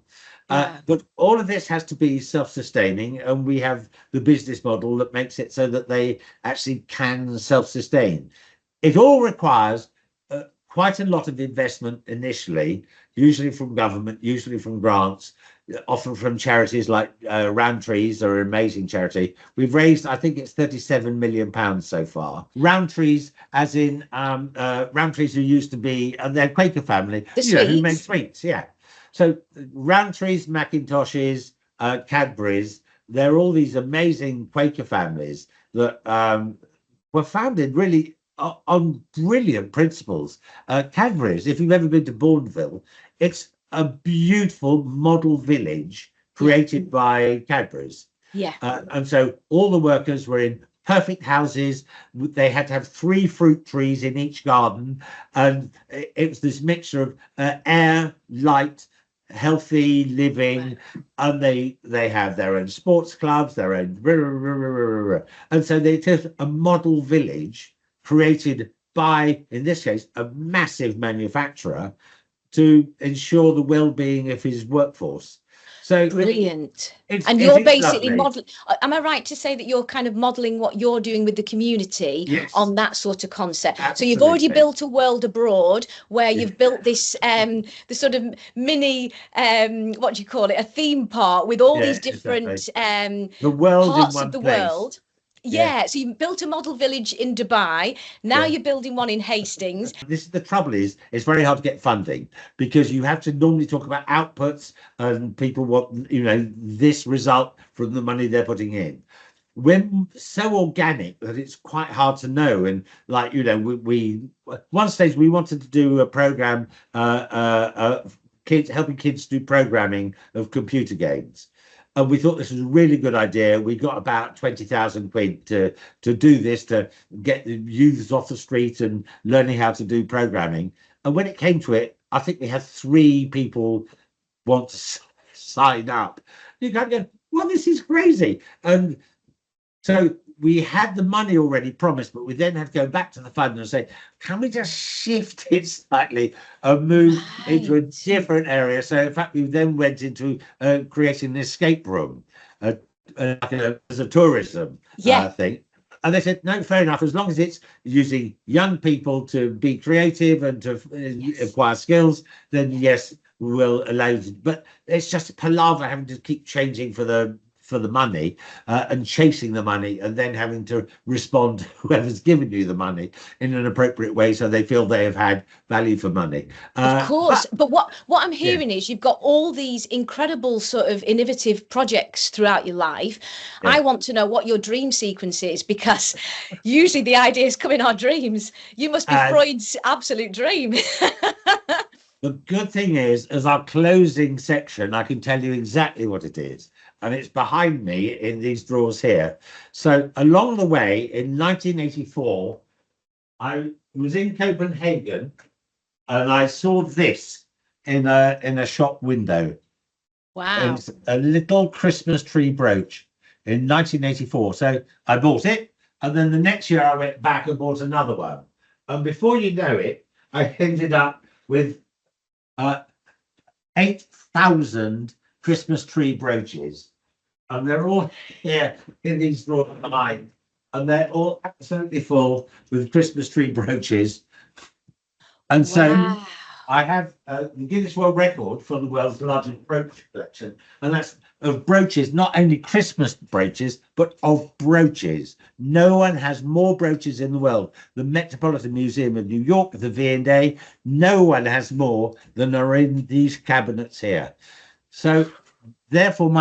But all of this has to be self-sustaining, and we have the business model that makes it so that they actually can self-sustain. It all requires quite a lot of investment initially, usually from government, usually from grants, often from charities like Roundtrees, are an amazing charity. We've raised, I think it's £37 million so far. Roundtrees, as in Roundtrees who used to be, they're Quaker family, who make sweets, So Roundtrees, Macintoshes, Cadburys, they're all these amazing Quaker families that were founded really on brilliant principles. Cadburys, if you've ever been to Bourneville, it's a beautiful model village created by Cadburys. And so all the workers were in perfect houses. They had to have 3 fruit trees in each garden, and it was this mixture of air, light, healthy living, and they have their own sports clubs, their own, and so they took a model village created by, in this case, a massive manufacturer to ensure the well-being of his workforce. So brilliant. And you're basically modeling. Am I right to say that you're kind of modeling what you're doing with the community on that sort of concept? Absolutely. So you've already built a world abroad where you've built this the sort of mini what do you call it, a theme park with all these different the world parts in one of the place. world. Yeah, so you built a model village in Dubai. Now you're building one in Hastings. This is the trouble is it's very hard to get funding because you have to normally talk about outputs and people want, this result from the money they're putting in. We're so organic that it's quite hard to know. And we one stage we wanted to do a program, kids helping kids do programming of computer games. And we thought this was a really good idea. We got about 20,000 quid to do this, to get the youths off the street and learning how to do programming. And when it came to it, I think we had 3 people want to sign up. You can't go, well, this is crazy. And so we had the money already promised, but we then had to go back to the fund and say, can we just shift it slightly and move into a different area? So in fact, we then went into creating an escape room as a tourism thing. And they said, no, fair enough. As long as it's using young people to be creative and to acquire skills, then yes, we'll allow it. But it's just a palaver having to keep changing for the money and chasing the money and then having to respond to whoever's given you the money in an appropriate way so they feel they have had value for money. Of course, but what I'm hearing is you've got all these incredible sort of innovative projects throughout your life. I want to know what your dream sequence is, because usually the ideas come in our dreams. You must be Freud's absolute dream. The good thing is, as our closing section, I can tell you exactly what it is. And it's behind me in these drawers here. So along the way, in 1984, I was in Copenhagen and I saw this in a shop window. Wow. It's a little Christmas tree brooch in 1984. So I bought it. And then the next year I went back and bought another one. And before you know it, I ended up with 8,000 Christmas tree brooches, and they're all here in these drawers behind, and they're all absolutely full with Christmas tree brooches. And so I have the Guinness World Record for the world's largest brooch collection, and that's of brooches, not only Christmas brooches, but of brooches. No one has more brooches in the world. The Metropolitan Museum of New York, the V&A, no one has more than are in these cabinets here. So therefore,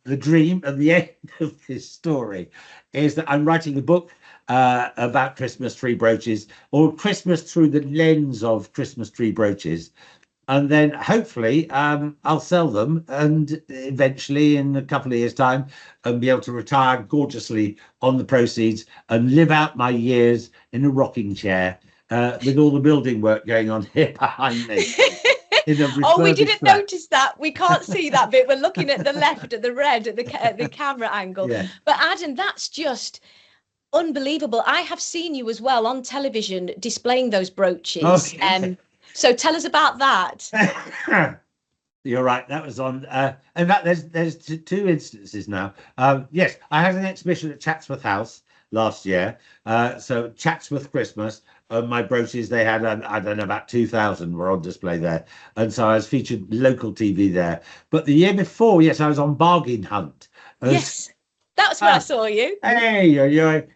the dream at the end of this story is that I'm writing a book about Christmas tree brooches, or Christmas through the lens of Christmas tree brooches. And then hopefully I'll sell them, and eventually in a couple of years' time and be able to retire gorgeously on the proceeds and live out my years in a rocking chair with all the building work going on here behind me. Oh, we didn't notice that. We can't see that bit. We're looking at the left, at the red, at the camera angle. Yeah. But Adam, that's just unbelievable. I have seen you as well on television displaying those brooches. Oh, yeah. So tell us about that. You're right. That was on. In fact, there's 2 instances now. Yes, I had an exhibition at Chatsworth House last year. So Chatsworth Christmas. My brooches, they had, I don't know, about 2,000 were on display there. And so I was featured local TV there. But the year before, yes, I was on Bargain Hunt. Yes, that's where I saw you. Hey,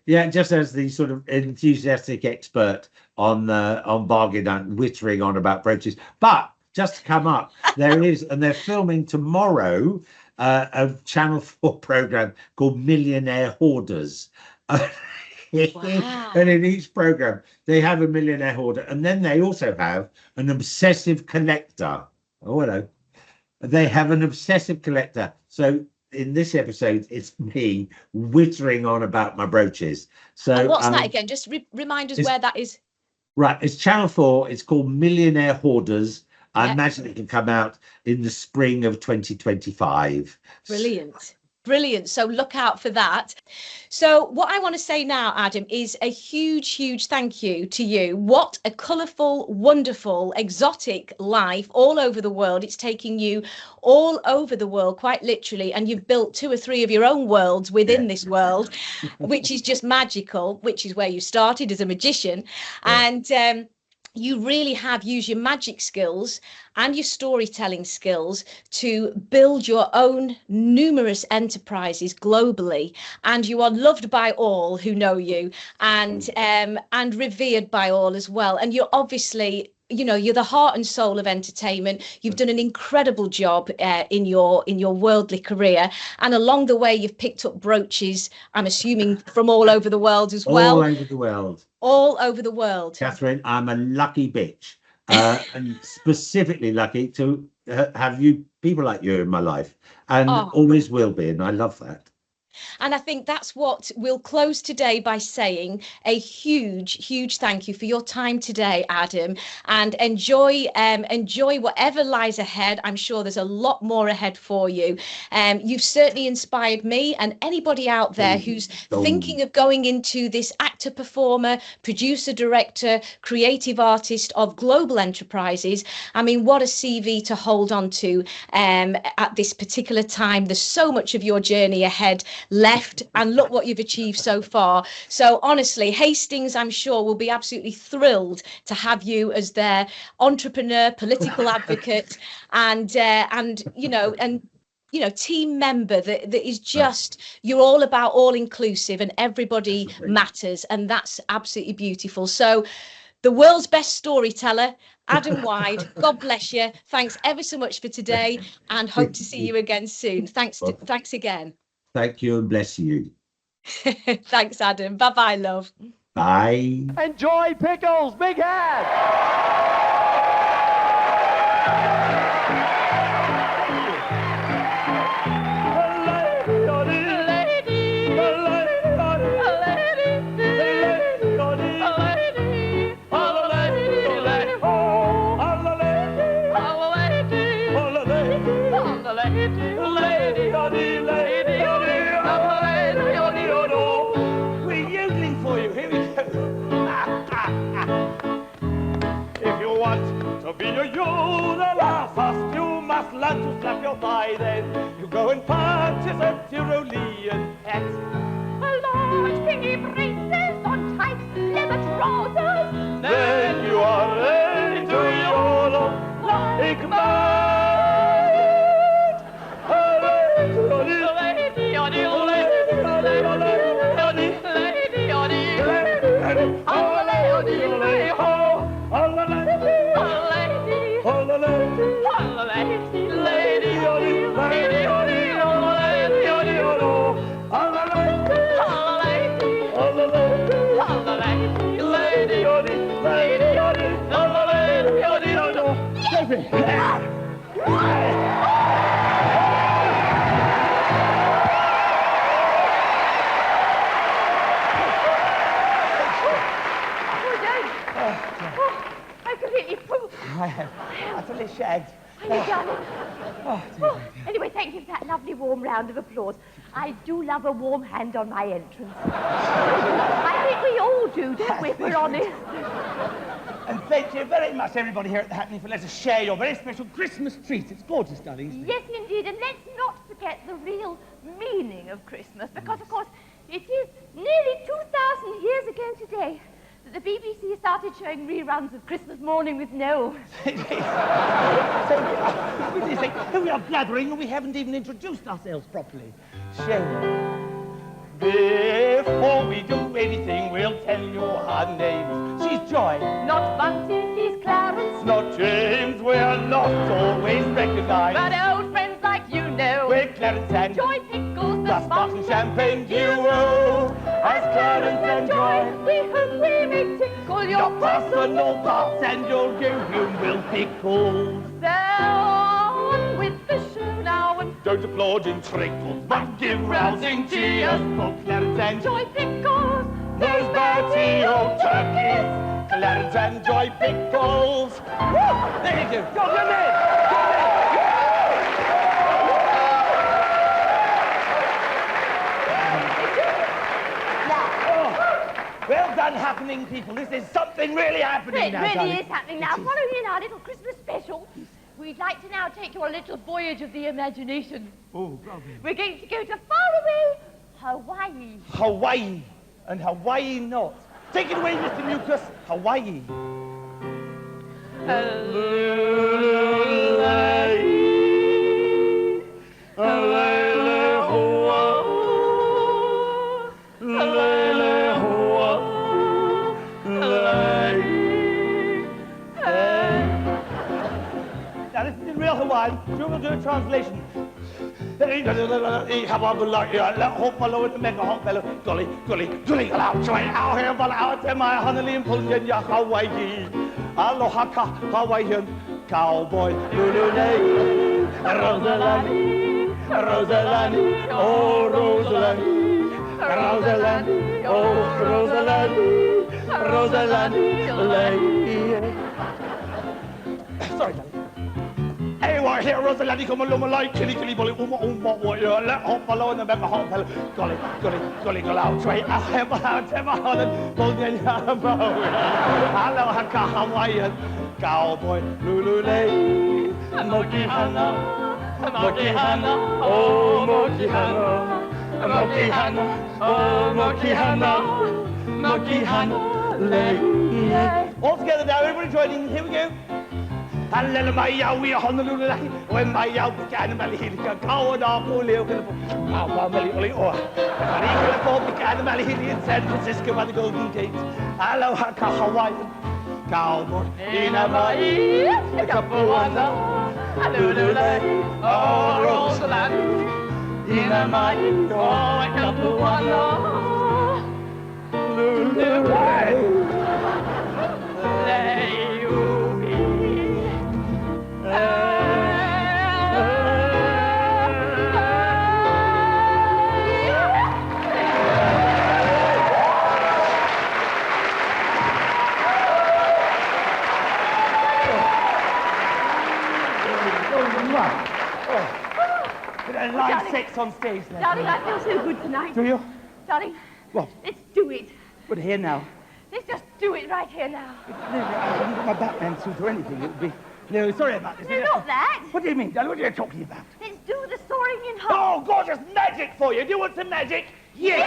yeah, just as the sort of enthusiastic expert on Bargain Hunt, whittering on about brooches. But just to come up, there is, and they're filming tomorrow a Channel 4 program called Millionaire Hoarders. Wow. And in each program they have a millionaire hoarder, and then they also have an obsessive collector. Oh, hello. They have an obsessive collector. So in this episode, it's me whittering on about my brooches. So and what's that again? Just remind us where that is. Right, it's Channel 4. It's called Millionaire Hoarders. I imagine it can come out in the spring of 2025. Brilliant. So look out for that. So what I want to say now, Adam, is a huge thank you to you. What a colourful, wonderful, exotic life all over the world. It's taking you all over the world, quite literally. And you've built 2 or 3 of your own worlds within this world, which is just magical, which is where you started as a magician. And you really have used your magic skills and your storytelling skills to build your own numerous enterprises globally, and you are loved by all who know you, and revered by all as well. And you're obviously, you know, you're the heart and soul of entertainment. You've done an incredible job in your worldly career, and along the way you've picked up brooches, I'm assuming, from all over the world as well. All over the world. All over the world. Catherine, I'm a lucky bitch, and specifically lucky to have people like you in my life, and always will be, and I love that. And I think that's what we'll close today by saying. A huge thank you for your time today, Adam, and enjoy whatever lies ahead. I'm sure there's a lot more ahead for you. You've certainly inspired me, and anybody out there who's thinking of going into this actor, performer, producer, director, creative artist of global enterprises. I mean, what a CV to hold on to at this particular time. There's so much of your journey ahead left, and look what you've achieved so far. So honestly, Hastings, I'm sure, will be absolutely thrilled to have you as their entrepreneur, political advocate, and team member that is just, you're all about all inclusive and everybody matters, and that's absolutely beautiful. So the world's best storyteller, Adam Wide, God bless you. Thanks ever so much for today, and hope to see you again soon. Thanks again. Thank you, and bless you. Thanks, Adam. Bye-bye, love. Bye. Enjoy pickles, big head. Be a yodeler first, you must learn to slap your thigh. Then you go and purchase a Tyrolean pet. A large thingy braces on tight leather trousers. Then you are ready to yodel like mad. I have utterly shagged. Anyway, thank you for that lovely warm round of applause. I do love a warm hand on my entrance. I think we all do, don't we, if we're honest? And thank you very much, everybody here at The Happening, for letting us share your very special Christmas treat. It's gorgeous, darling, isn't it? Yes, indeed. And let's not forget the real meaning of Christmas, because, of course, it is nearly 2,000 years ago today that the BBC started showing reruns of Christmas Morning with Noel. So we are blathering and we haven't even introduced ourselves properly. Shall we? Before we do anything, we'll tell you our names. She's Joy. Not Bunty, he's Clarence. Not James, we're not always recognised. But old friends like you know. We're Clarence and Joy Pickles, the Spartan Champagne duo. As Clarence and Joy, we hope we may tickle your personal parts, and your home will pickle. So on with the show now, and don't applaud in trickles, but give rousing cheers for Clarence and Joy Pickles. Those batty old turkeys, Clarence and Joy Pickles. Woo! There you go. Go, good man. Well done, happening people. This is something really happening now. It really is happening now. Following in our little Christmas special, we'd like to now take you on a little voyage of the imagination. Oh, lovely. We're going to go to faraway Hawaii. Hawaii and Hawaii not. Take it away, Mr. Mucus. Hawaii. Now this is in real Hawaiian, so we'll do a translation. Hope my lord to make a hot fellow. Golly, out, try out here, but out to my honey and pull ya Hawaii. Aloha ka Hawaiian cowboy, Lululay, Rosalani, Rosalani, oh Rosalani, Rosalani, oh Rosalani, Rosalani, sorry, darling. Hey, what here, Rosalani, come along, like, killy, bully, warrior, let hop below and make a hot fellow. Golly, go out, try out, have out, and pull ya Aloha ka Hawaiian cowboy, Lululay, Mokihana, oh Mokihana, oh Mokihana, lay. All together now, everybody joining, here we go. Hallelujah, Maya, we are Honolulu, when Maya began Malihika, Kawan, Polio, Mali, or Marico began Malihili in San Francisco by the Golden Gate. Aloha ka Hawaiian cowboy, Inamai, Kapuana, Lululay, oh Rosalani, Inamai, oh Kapuana, Lululay, Line 6 on stage now. Darling, I feel so good tonight. Do you? Darling, What? let's do it. But here now. Let's just do it right here now. I haven't got my Batman suit or anything. It would be... No, sorry about this. No, not that. What do you mean, darling? What are you talking about? Let's do the soaring in half. Oh, gorgeous magic for you. Do you want some magic? Yes!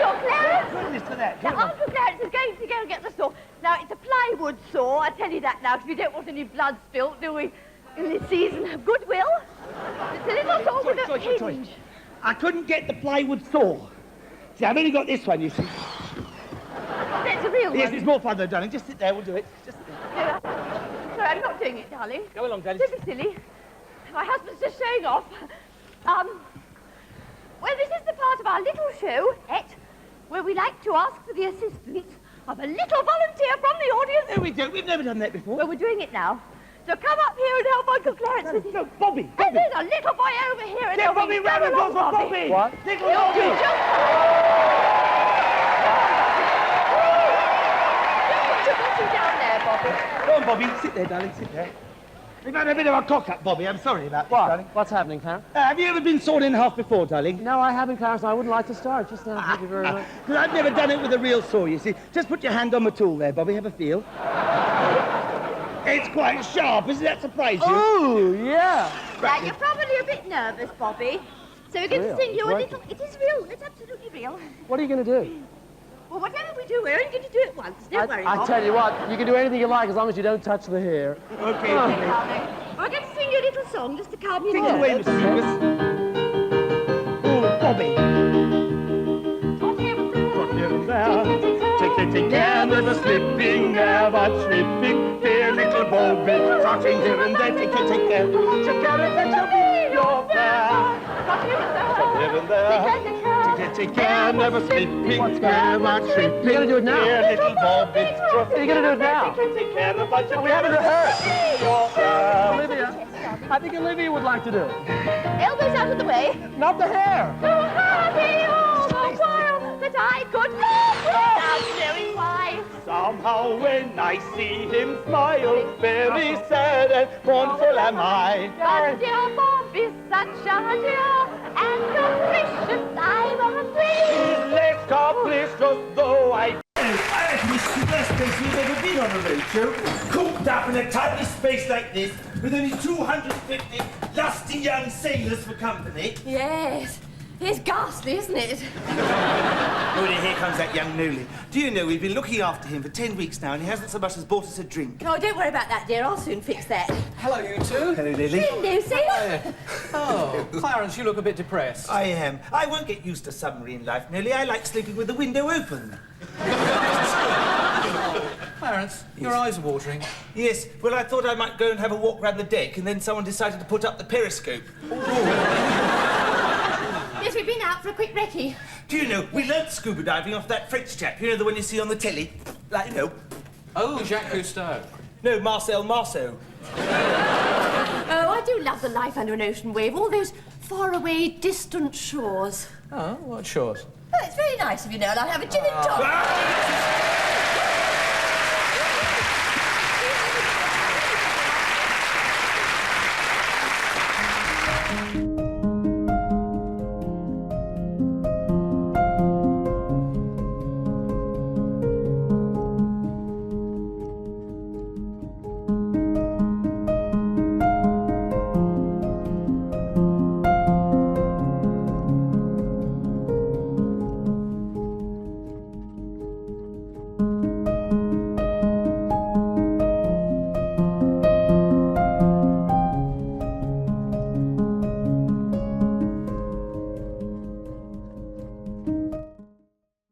Uncle Clarence. Goodness for that. Now, Uncle Clarence is going to go and get the saw. Now, it's a plywood saw. I tell you that now, because we don't want any blood spilt, do we? In this season of goodwill. It's a little saw with a hinge. I couldn't get the plywood saw. See, I've only got this one, you see. That's a real one. Yes, it's more fun though, darling. Just sit there, we'll do it. Just sit there. No, sorry, I'm not doing it, darling. Go along, darling. Don't be silly. My husband's just showing off. Well, this is the part of our little show, where we like to ask for the assistance of a little volunteer from the audience. No, we don't. We've never done that before. Well, we're doing it now. So come up here and help Uncle Clarence with it. No, Bobby. And there's a little boy over here and Get Bobby round and go for Bobby. What? Little Bobby. Just put your down there, Bobby. Go on, Bobby. Sit there, darling. Sit there. We've had a bit of a cock-up, Bobby. I'm sorry about this, darling. What's happening, Clarence? Have you ever been sawed in half before, darling? No, I haven't, Clarence. I wouldn't like to start just now. Thank you very much. Because I've never done it with a real saw, you see. Just put your hand on the tool there, Bobby. Have a feel. It's quite sharp. Doesn't that surprise you? Oh, yeah. Now, you're probably a bit nervous, Bobby. So we're going to sing you a little... It is real. It's absolutely real. What are you going to do? Well, whatever we do, we're only going to do it once. Don't worry, I Bob. tell you what, you can do anything you like as long as you don't touch the hair. Okay, Okay, darling. We're going to sing you a little song just to calm you Sing down. it away, Mr. Lucas. Oh, Bobby. Take care, never slipping, never slipping. Dear little Bobby, trotting here and there. Take care. Take care, that shall be your bear. Here and there. Take care, never slipping, never slipping. You're going to do it now. Dear little Bobby, You're going to do it now. take care, the bunch of We haven't rehearsed. your bear. Olivia, I think Olivia would like to do it. Elbows out of the way. Not the hair. So happy all the while that I could laugh without knowing why. Somehow when I see him smile, very sad and mournful am I. But dear Bob is such a dear and capricious, I'm afraid. He's less capricious though I... I reckon this is the best place we've ever been on a road show. Cooped up in a tiny space like this, with only 250 lusty young sailors for company. Yes, it's ghastly, isn't it? Well, it here comes that young Newley. Do you know, we've been looking after him for 10 weeks now, and he hasn't so much as bought us a drink. Oh, don't worry about that, dear. I'll soon fix that. Hello, you two. Hello, Lily. Hey, Lucy. Oh, Clarence, you look a bit depressed. I am. I won't get used to submarine life, Newley. I like sleeping with the window open. Clarence, your eyes are watering. Yes, well, I thought I might go and have a walk round the deck, and then someone decided to put up the periscope. Yes, we've been out for a quick recce. Do you know, we learnt scuba diving off that French chap, you know, the one you see on the telly? Like, you know. Oh, Jacques Cousteau. No, Marcel Marceau. Oh, I do love the life under an ocean wave, all those faraway, distant shores. Oh, what shores? Oh, it's very nice of you, Noel. I'll have a gin and tonic.